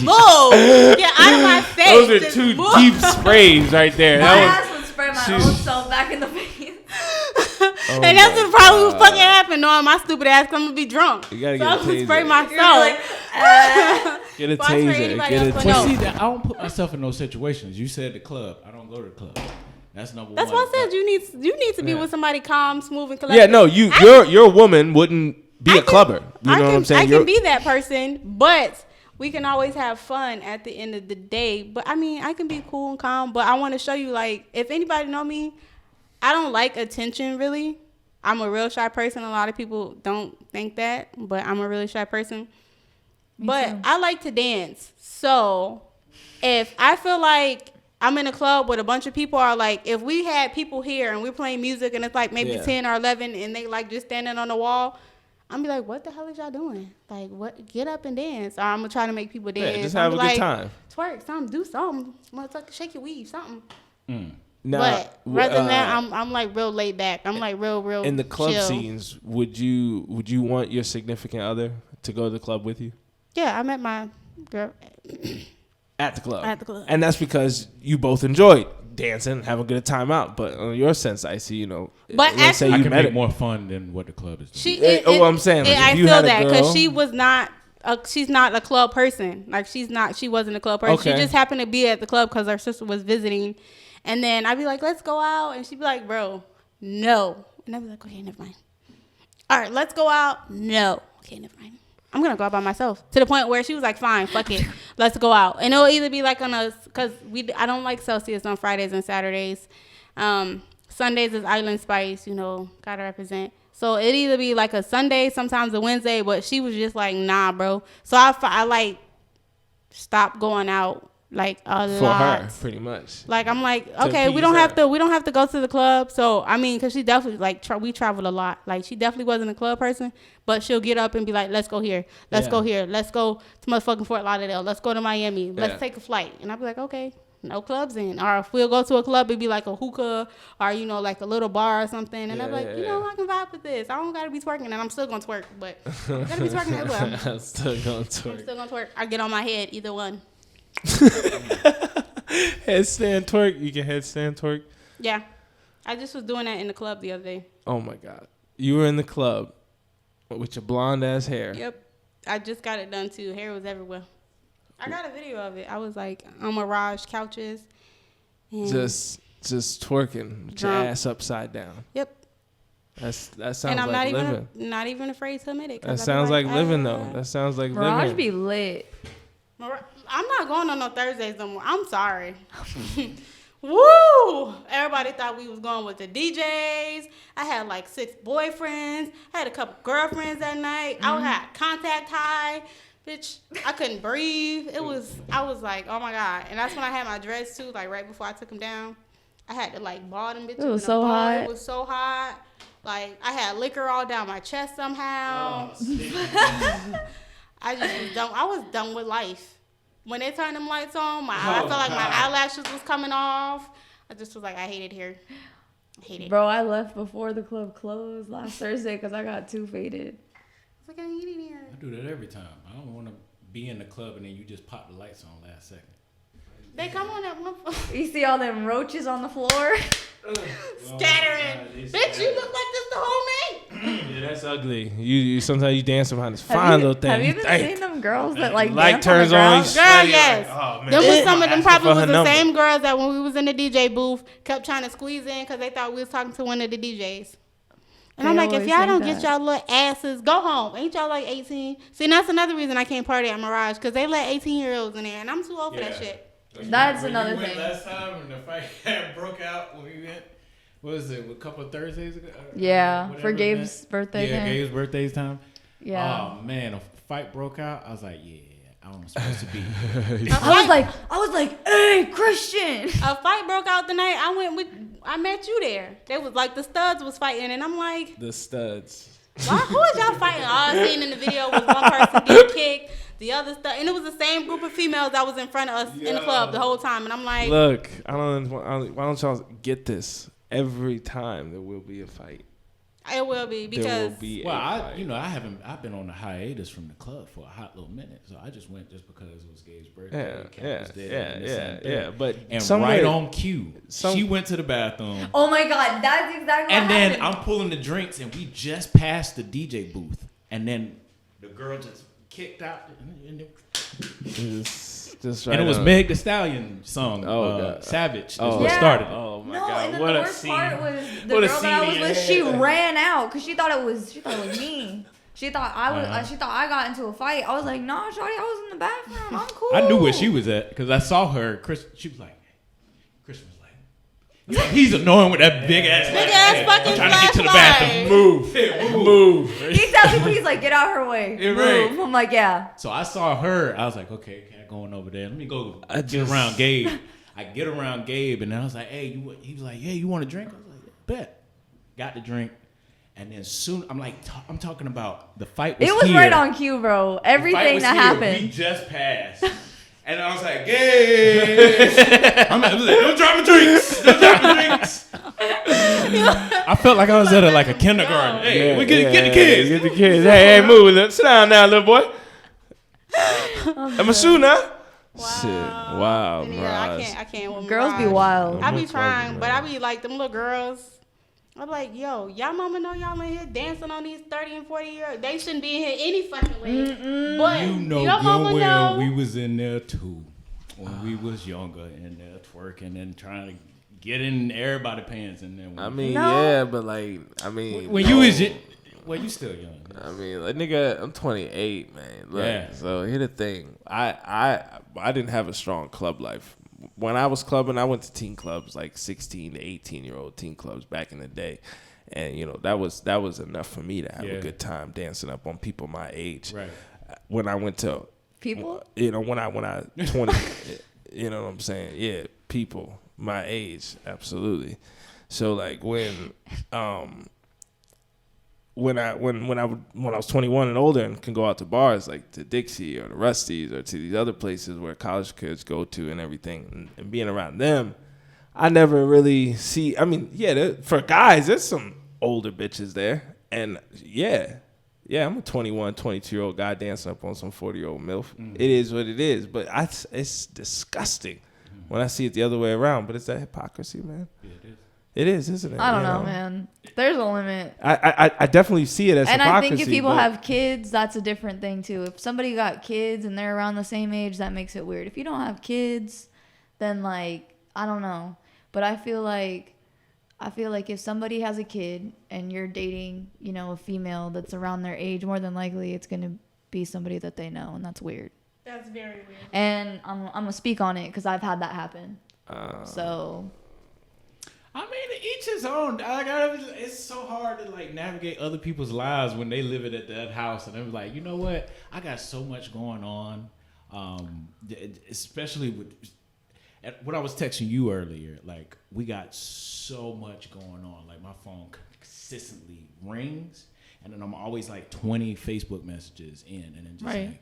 Move, get out of my face. Those are Just two move. deep sprays right there. My That ass would spray my she's- own self back in the face. was, And that's what probably would fucking happen knowing my stupid ass. Cause I'm gonna be drunk. You gotta so get a I'm gonna spray taser. myself. You're like, Get a Watch for taser. anybody Get a else, but Well, no. see, that I don't put myself in those situations. You said the club. I don't go to the club. That's number That's one. why I said you need to be Yeah. with somebody calm, smooth, and collected. Yeah, no, your woman wouldn't be I a can- clubber. You know I what can, I'm saying? I You're- can be that person, but we can always have fun at the end of the day. But I mean, I can be cool and calm, but I want to show you, like, if anybody know me, I don't like attention really. I'm a real shy person. A lot of people don't think that, but I'm a really shy person. But too. I like to dance. So if I feel like I'm in a club with a bunch of people, or like if we had people here and we're playing music and it's like maybe Yeah. 10 or 11 and they like just standing on the wall, I'm be like, what the hell is y'all doing? Like, what? Get up and dance. Or I'm gonna try to make people dance. Yeah, just I'm have be a good like, time. Twerk, something, do something. Motherfucker, shake your weave, something. Now, But rather than that, uh, I'm like real laid back. I'm like real in the club chill. scenes, would you want your significant other to go to the club with you? Yeah, I met my girl. At the club. At the club. And that's because you both enjoyed dancing, having a good time out. But on your sense, I see, But let's say I you can met make it. more fun than what the club is doing. I'm saying, like, if I you feel had a that because girl- she was not. She's not a club person. Like she wasn't a club person. Okay. She just happened to be at the club because her sister was visiting, and then I'd be like, "Let's go out," and she'd be like, "Bro, no," and I'd be like, "Okay, never mind." All right, let's go out. No, okay, never mind. I'm gonna go out by myself. To the point where she was like, "Fine, fuck it, let's go out." And it'll either be like on a because I don't like Celsius on Fridays and Saturdays. Sundays is Island Spice. You know, gotta represent. So it either be like a Sunday, sometimes a Wednesday, but she was just like, nah, bro. So I like stopped going out like a for lot. her, pretty much. Like I'm like, okay, we appease don't her. have to go to the club. So I mean, cause she definitely like we traveled a lot. Like she definitely wasn't a club person, but she'll get up and be like, let's go here, let's Yeah. go here, let's go to motherfucking Fort Lauderdale, let's go to Miami, let's Yeah. take a flight. And I'll be like, okay. No clubs in, or if we'll go to a club, it'd be like a hookah, or you know, like a little bar or something. And I'm like, Yeah, you know, yeah. I can vibe with this. I don't gotta be twerking, and I'm still gonna twerk, but I gotta be twerking as well. I'm still going to I'm still gonna twerk. I get on my head, either one. headstand twerk. You can headstand twerk. Yeah, I just was doing that in the club the other day. Oh my god, you were in the club with your blonde ass hair. Yep, I just got it done too. Hair was everywhere. I got a video of it. I was like on Mirage couches. And Just twerking with your Drunk. ass upside down. Yep. That sounds And I'm like not living. not even afraid to admit it. 'cause That I be sounds like living "Ah." though. That sounds like Mirage living. be lit. I'm not going on no Thursdays no more. I'm sorry. Woo! Everybody thought we was going with the DJs. I had like 6 boyfriends. I had a couple girlfriends that night. I had contact high. Bitch, I couldn't breathe. I was like, oh my God. And that's when I had my dreads too, like right before I took them down. I had to like ball them bitches. It was in a so ball. hot. It was so hot. Like I had liquor all down my chest somehow. I just was done. I was done with life. When they turned them lights on, I felt like my eyelashes was coming off. I just was like, I hate it here. I hate it. Bro, I left before the club closed last Thursday because I got too faded. I was like, I hate it here. I do that every time. I don't want to be in the club and then you just pop the lights on last second. They come on at one You see all them roaches on the floor? scattering. Bitch, you look like this the whole night. Yeah, that's ugly. You sometimes you dance behind this Have fine you, little thing. have you You even think. seen them girls that like Light dance turns on the on, ground? you Girl, sweaty, yes. like, oh, man. Them was some of them Asking probably for was her the number. same girls that when we was in the DJ booth kept trying to squeeze in because they thought we was talking to one of the DJs. And They I'm like, if always y'all say don't that. get y'all little asses, go home. Ain't y'all like 18? See, and that's another reason I can't party at Mirage because they let 18-year-olds in there, and I'm too old for that shit. That's When another you went thing. last time and the fight broke out when we went. What was it? A couple of Thursdays ago? Yeah, Whatever for it Gabe's meant. birthday. Yeah, thing. Gabe's birthday time. Yeah. Oh man, a fight broke out. I was like, yeah, I'm supposed to be. I was like, hey, Christian. A fight broke out the night I met you there. They was like the studs was fighting, and I'm like, The studs. who is y'all fighting? All I seen in the video was one person getting kicked, the other stuff, and it was the same group of females that was in front of us in the club the whole time, and I'm like, Look, why don't y'all get this? Every time there will be a fight. it will be There because will be Well, a fight. I've been on a hiatus from the club for a hot little minute, so I just went just because it was Gabe's birthday. Kat was there, and this and that. But And somewhere- right on cue, she went to the bathroom, Oh my God, that's exactly and what then happened. I'm pulling the drinks, and we just passed the DJ booth, and then the girl just kicked out, Just and it was Meg Thee Stallion song, Oh, God. Savage. Is Oh. what Yeah. started it. Oh my No, God! and then What the a worst scene! part was the What a girl that I scene was in with. your She head. ran out because she thought it was me. She thought Uh-huh. she thought I got into a fight. I was like, nah, shorty, I was in the bathroom. I'm cool. I knew where she was at because I saw her. She was like, Chris was like, he's annoying with that big ass. big ass I'm fucking trying to get to the flashlight. bathroom. Move. He tells people, he's like, get out her way. Yeah, Move. right. I'm like, yeah. So I saw her. I was like, okay, Kat going over there. Let me go get around Gabe. I get around Gabe, and then I was like, hey, he was like, yeah, you want a drink? I was like, bet. Got the drink. And then soon, I'm like, I'm talking about the fight was It was here. right on cue, bro. The fight Everything was that here. happened. We just passed. And I was like, Gabe. I was like, don't drop my drinks. Don't drop my drinks. I felt like I was at a kindergarten. Hey, we get the kids. Get the kids. Hey, move. Sit down now, little boy. I'm a shoe now. Shit. Wow, And yeah, Roz. I can't with Girls be Mirage. wild. I be I'm trying, fucking but I Mirage. be like them little girls. I'm like, yo, y'all mama know y'all in here dancing on these 30 and 40 year olds. They shouldn't be in here any fucking way. But You know your mama good well know. we was in there too. When we was younger, in there twerking and trying to get in everybody's pants. And then I mean, No. yeah, but like, I mean, when you was well, you still young. I mean, like, nigga, I'm 28, man. Look, Yeah. So here's the thing. I didn't have a strong club life. When I was clubbing, I went to teen clubs, like 16 to 18-year-old teen clubs back in the day. And, you know, that was enough for me to have a good time dancing up on people my age. Right. When I went to People? you know, when I 20, you know what I'm saying? Yeah, people my age, absolutely. So like when I was 21 and older and can go out to bars like to Dixie or the Rusty's or to these other places where college kids go to and everything, and being around them, I never really see. I mean, yeah, for guys, there's some older bitches there, and yeah, I'm a 21, 22-year-old guy dancing up on some 40-year-old MILF. Mm-hmm. It is what it is, but it's disgusting when I see it the other way around. But it's that hypocrisy, man. Yeah, it is. It is, isn't it? I don't You know, man. There's a limit. I definitely see it as And hypocrisy. I think if people but have kids, that's a different thing too. If somebody got kids and they're around the same age, that makes it weird. If you don't have kids, then like, I don't know. But I feel like if somebody has a kid and you're dating, you know, a female that's around their age, more than likely it's going to be somebody that they know, and that's weird. That's very weird. And I'm going to speak on it because I've had that happen. So I mean, each his own. It's so hard to like navigate other people's lives when they live it at that house, and I'm like, you know what? I got so much going on, especially with what I was texting you earlier. Like, we got so much going on. Like, my phone consistently rings, and then I'm always like 20 Facebook messages in, and then just Right. like,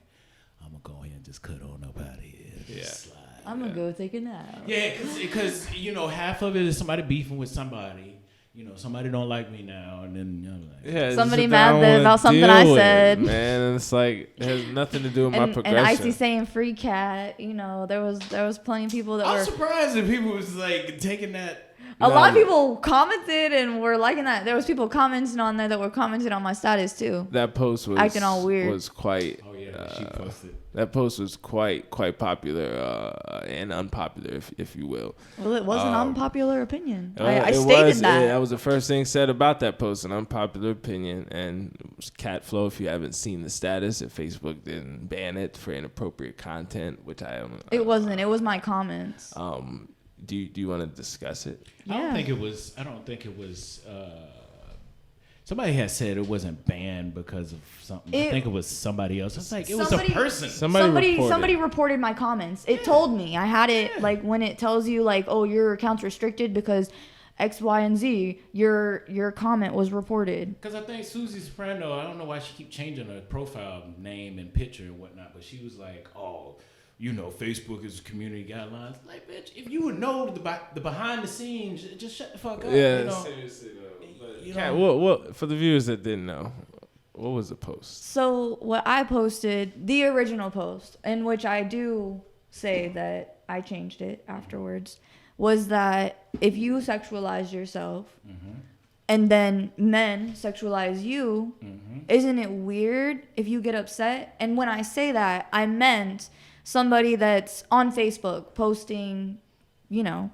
I'm gonna go ahead and just cut on up out of here. Yeah. Slide. I'm going to go take a nap. Yeah, because you know, half of it is somebody beefing with somebody. You know, somebody don't like me now, and then you know, like, yeah, it's Somebody just mad I don't that wanna about something deal I with it, said. man. And it's like it has nothing to do with my And progression. Icy saying free cat, you know, there was plenty of people that I'm were surprised that people was like taking that. a lot of people commented and were liking that. There was people commenting on there that were commenting on my status too. That post was Acting all weird. Was quite. Oh yeah, yeah, she posted. That post was quite popular and unpopular, if you will. Well, it was an unpopular opinion. I It stated was, that. that was the first thing said about that post, an unpopular opinion. And Cat Flow, if you haven't seen the status, if Facebook didn't ban it for inappropriate content, which I don't. It wasn't. It was my comments. Do you want to discuss it? Yeah. I don't think it was. Somebody had said it wasn't banned because of something. I think it was somebody else. It's like it was a person. Somebody reported my comments. It told me. I had it like when it tells you like, oh, your account's restricted because X, Y, and Z. Your comment was reported. Because I think Susie Soprano, I don't know why she keep changing her profile name and picture and whatnot, but she was like, oh, you know, Facebook is community guidelines. Like, bitch, if you would know the behind the scenes, just shut the fuck up. Yeah, you know? seriously though. But You Kat, know- what for the viewers that didn't know, what was the post? So what I posted, the original post, in which I do say that I changed it afterwards, was that if you sexualize yourself and then men sexualize you, isn't it weird if you get upset? And when I say that, I meant somebody that's on Facebook posting, you know,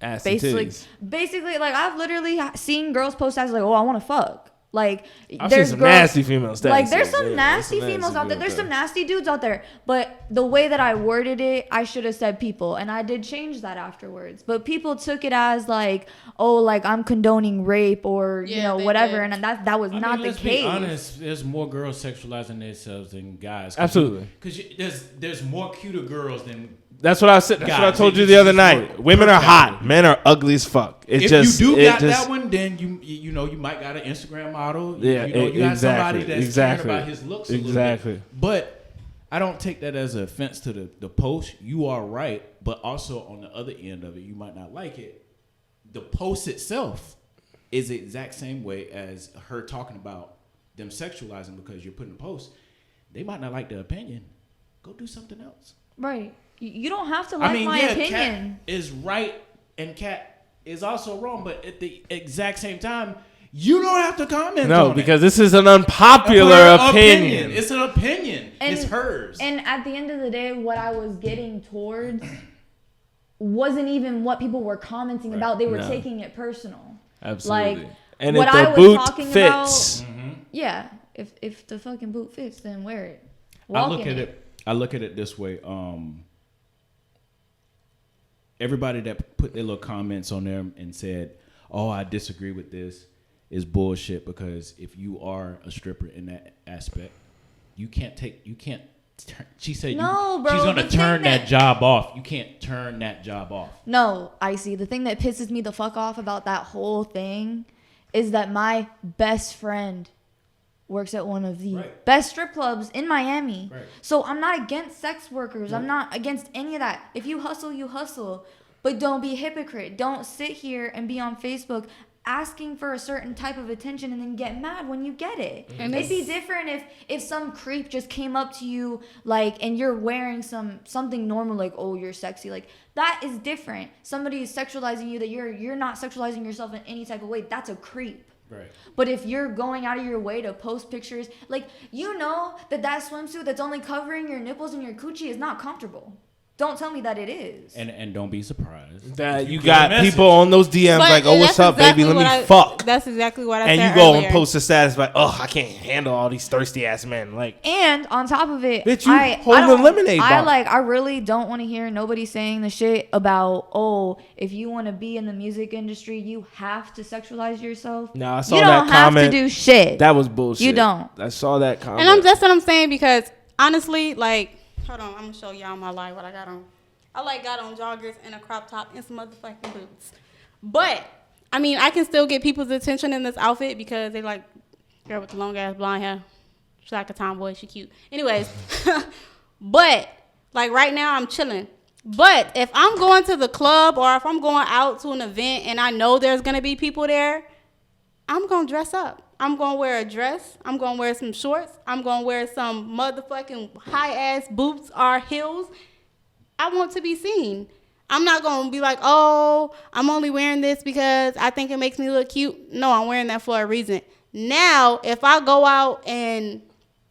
Ass and titties. basically, like I've literally seen girls post as like, "Oh, I want to fuck." Like, I've there's seen some girls, nasty female statuses. like there's some Yeah, nasty there's some females nasty out there. people There's out some there. nasty dudes out there. But the way that I worded it, I should have said people, and I did change that afterwards. But people took it as like, "Oh, like I'm condoning rape or you Yeah, know they whatever," did. and that was not the let's case. Be honest, there's more girls sexualizing themselves than guys. Absolutely. Because there's more cuter girls than. That's what I said. That's what I Guys, told they you just the other use night. more Women are hot. perfect. Men are ugly as fuck. It If just, you do it got just, that one, then you know you might got an Instagram model. Yeah, you know you got exactly, somebody that's exactly, caring about his looks a exactly. little bit. But I don't take that as an offense to the post. You are right, but also on the other end of it, you might not like it. The post itself is the exact same way as her talking about them sexualizing because you're putting a post. They might not like the opinion. Go do something else. Right. You don't have to like my Kat opinion. is right and Kat is also wrong, but at the exact same time, you don't have to comment no, on because it. this is an unpopular Her opinion. It's an opinion. And- it's hers. And at the end of the day, what I was getting towards wasn't even what people were commenting about. They were No. taking it personal. Absolutely. Like, and what if I the was boot talking fits, about, yeah, if the fucking boot fits, then wear it. I Walk look in at it. it. I look at it this way. Everybody that put their little comments on there and said, "Oh, I disagree with this," is bullshit. Because if you are a stripper in that aspect, you can't. She said No, bro, she's the gonna thing turn that that- job off. You can't turn that job off. No, I see. The thing that pisses me the fuck off about that whole thing is that my best friend works at one of the Right. best strip clubs in Miami. Right. So I'm not against sex workers. I'm not against any of that. If you hustle, you hustle. But don't be a hypocrite. Don't sit here and be on Facebook asking for a certain type of attention and then get mad when you get it. And It'd be it's- different if some creep just came up to you like and you're wearing something normal like, oh, you're sexy. Like that is different. Somebody is sexualizing you that you're not sexualizing yourself in any type of way. That's a creep. Right. But if you're going out of your way to post pictures, like you know that swimsuit that's only covering your nipples and your coochie is not comfortable. Don't tell me that it is. And don't be surprised that if you get a got message. people on those DMs But like, "Oh, what's that's up, baby? exactly Let what me I- fuck." That's exactly what I And said you go earlier. and post a status like, "Oh, I can't handle all these thirsty ass men." Like, And on top of it, Bitch, you I holding don't- a lemonade I bottle. I really don't want to hear nobody saying the shit about, oh, if you want to be in the music industry, you have to sexualize yourself. nah, I saw You that don't have comment. to do shit. That was bullshit. You don't. I saw that comment. And that's what I'm saying because honestly, like, hold on, I'm gonna show y'all my life what I got on. I got on joggers and a crop top and some motherfucking boots. But I mean, I can still get people's attention in this outfit because they like girl with the long ass blonde hair. She's like a tomboy. She cute. Anyways, but like right now I'm chilling. But if I'm going to the club or if I'm going out to an event and I know there's gonna be people there, I'm gonna dress up. I'm gonna wear a dress. I'm gonna wear some shorts. I'm gonna wear some motherfucking high ass boots or heels. I want to be seen. I'm not gonna be like, oh, I'm only wearing this because I think it makes me look cute. No, I'm wearing that for a reason. Now, if I go out and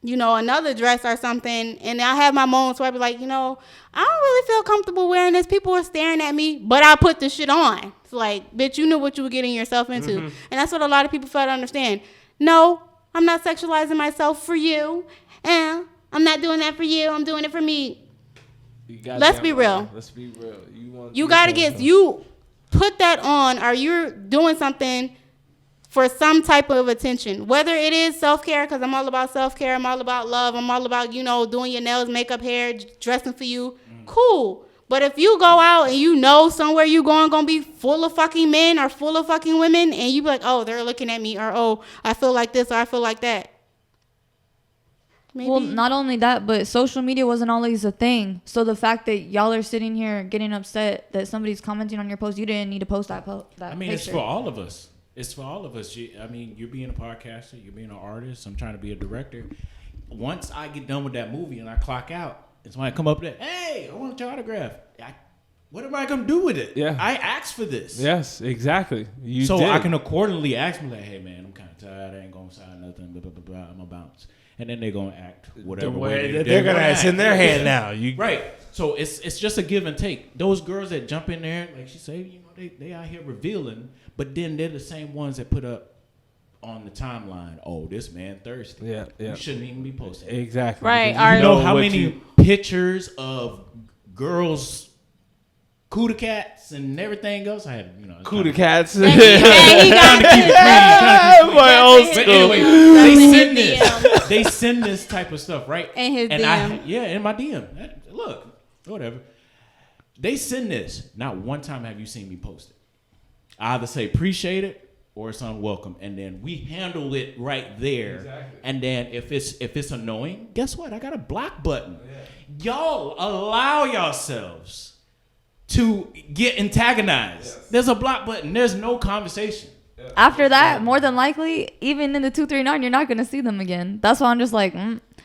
another dress or something, and I have my moments where I be like, I don't really feel comfortable wearing this. People are staring at me, but I put the shit on. It's like, bitch, you knew what you were getting yourself into. And that's what a lot of people fail to understand. No, I'm not sexualizing myself for you. And I'm not doing that for you. I'm doing it for me. Let's be real. Let's be real. You gotta you put that on, or you're doing something for some type of attention, whether it is self-care, because I'm all about self-care, I'm all about love, I'm all about, doing your nails, makeup, hair, dressing for you. Cool. But if you go out and somewhere you going to be full of fucking men or full of fucking women, and you be like, oh, they're looking at me, or oh, I feel like this or I feel like that. Maybe. Well, not only that, but social media wasn't always a thing. So the fact that y'all are sitting here getting upset that somebody's commenting on your post, you didn't need to post that picture. It's for all of us. It's for all of us. You're being a podcaster, you're being an artist, I'm trying to be a director. Once I get done with that movie and I clock out, and somebody come up there, hey, I want your autograph. What am I going to do with it? Yeah. I asked for this. Yes, exactly. I can accordingly ask me, like, hey, man, I'm kind of tired. I ain't going to sign nothing, blah, blah, blah, blah. I'm going to bounce. And then they're going to act whatever way they're going to act. It's in their hand now. Right. So it's just a give and take. Those girls that jump in there, like she said, they out here revealing, but then they're the same ones that put up on the timeline, oh, this man thirsty. Yeah. You shouldn't even be posting. Exactly. Right. You know how many pictures of girls cootie cats and everything else? I had, cootie cats. He got my old school. But anyway, they send this type of stuff, right? In his DM. In my DM. Look, whatever. They send this. Not one time have you seen me post it. I either say appreciate it or it's unwelcome, and then we handle it right there. Exactly. And then if it's annoying, guess what? I got a block button. Yeah. Y'all allow yourselves to get antagonized. Yes. There's a block button. There's no conversation. After that, more than likely, even in the 239, you're not gonna see them again. That's why I'm just like,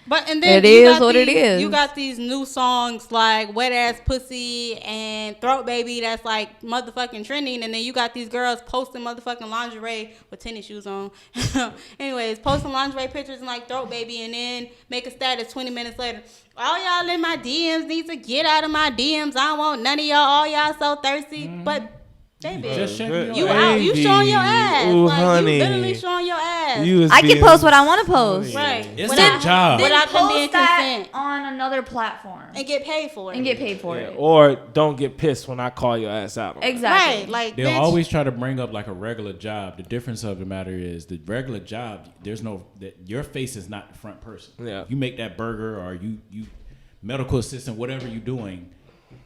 But and then it is what it is. You got these new songs like "Wet Ass Pussy" and "Throat Baby" that's like motherfucking trending, and then you got these girls posting motherfucking lingerie with tennis shoes on. Anyways, posting lingerie pictures and like "Throat Baby," and then make a status 20 minutes later. All y'all in my DMs need to get out of my DMs. I don't want none of y'all. All y'all so thirsty, but. Baby, you out, you showing your ass. Ooh, like, honey. you literally showing your ass. I can post what I want to post. Right. It's their job. Without them being Post that consent. on another platform. And get paid for it. Or don't get pissed when I call your ass out. Exactly. Right. Like, they'll always try to bring up like a regular job. The difference of the matter is the regular job, your face is not the front person. Yeah. You make that burger or you medical assistant, whatever you're doing,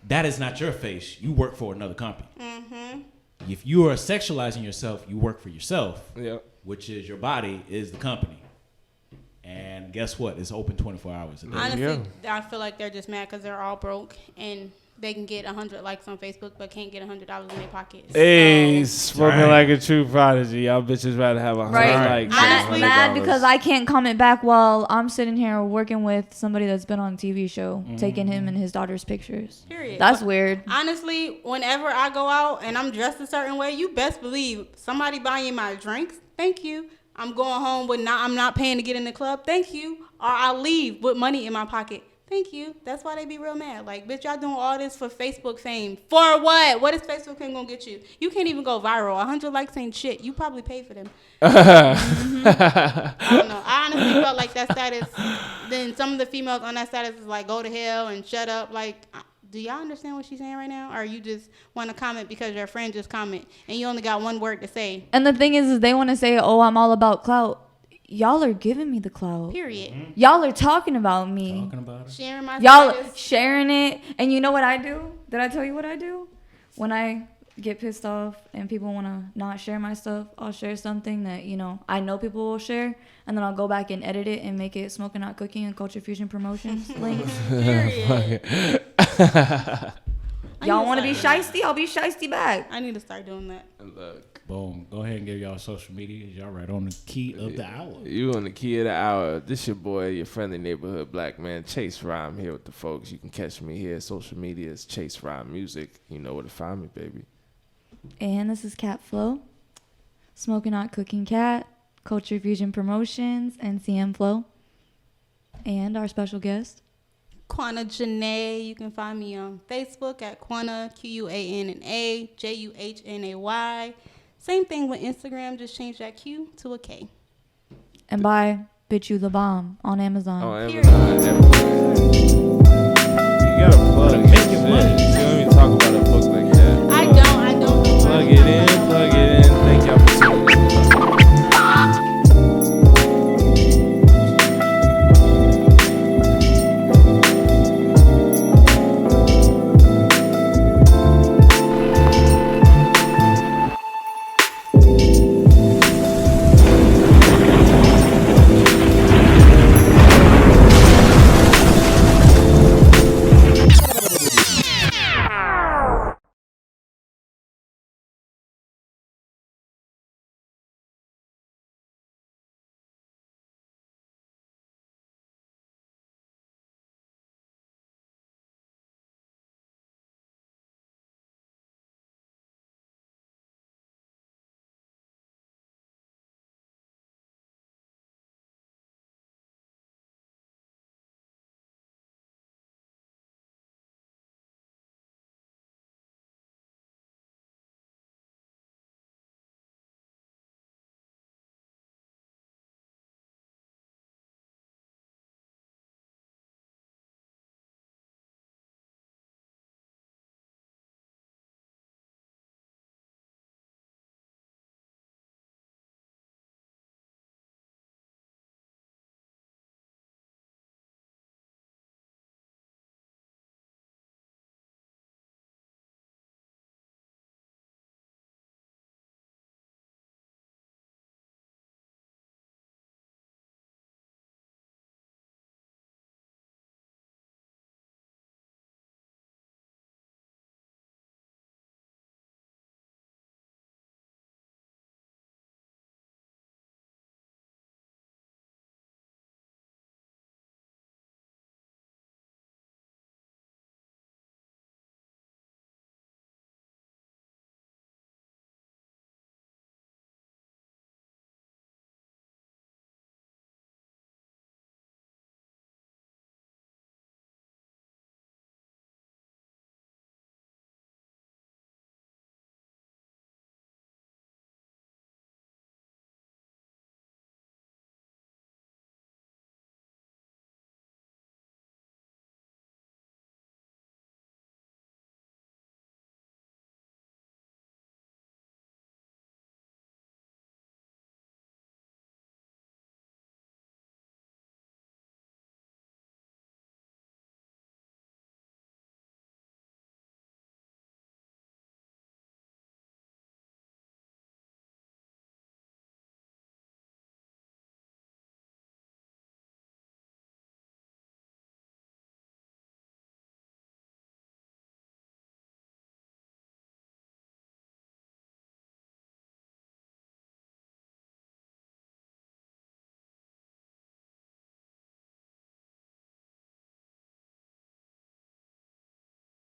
that is not your face. You work for another company. Mm-hmm. If you are sexualizing yourself, you work for yourself, which is your body is the company. And guess what? It's open 24 hours a day. Honestly, I feel like they're just mad because they're all broke and they can get 100 likes on Facebook but can't get $100 in their pockets. Hey, spoken like a true prodigy. Y'all bitches rather have 100 likes. I'm mad because I can't comment back while I'm sitting here working with somebody that's been on a TV show, taking him and his daughter's pictures. Period. That's weird. Honestly, whenever I go out and I'm dressed a certain way, you best believe somebody buying my drinks. Thank you. I'm going home I'm not paying to get in the club. Thank you. Or I'll leave with money in my pocket. Thank you. That's why they be real mad. Like, bitch, y'all doing all this for Facebook fame. For what? What is Facebook fame gonna get you? You can't even go viral. 100 likes ain't shit. You probably paid for them. I don't know. I honestly felt like that status. Then some of the females on that status is like, go to hell and shut up. Like, do y'all understand what she's saying right now? Or you just want to comment because your friend just comment and you only got one word to say? And the thing is they want to say, oh, I'm all about clout. Y'all are giving me the clout. Period. Mm-hmm. Y'all are talking about me. Sharing my Y'all status. sharing it. And you know what I do? Did I tell you what I do? When I get pissed off and people want to not share my stuff, I'll share something that, I know people will share. And then I'll go back and edit it and make it Smoking Not Cooking and Culture Fusion Promotions links. Y'all want to be shiesty? I'll be shiesty back. I need to start doing that. Look. Boom. Go ahead and give y'all social media. Y'all right on the key of the hour. You on the key of the hour. This your boy, your friendly neighborhood black man, Chase Rhyme, here with the folks. You can catch me here. Social media is Chase Rhyme Music. You know where to find me, baby. And this is Cat Flow, Smoking Not Cooking Cat, Culture Fusion Promotions, and CM Flow. And our special guest. Quana Janae. You can find me on Facebook at Quana, Quanna, Juhnay. Same thing with Instagram, just change that Q to a K. And buy Bitch You the Bomb on Amazon. On Amazon. You gotta plug. Making money.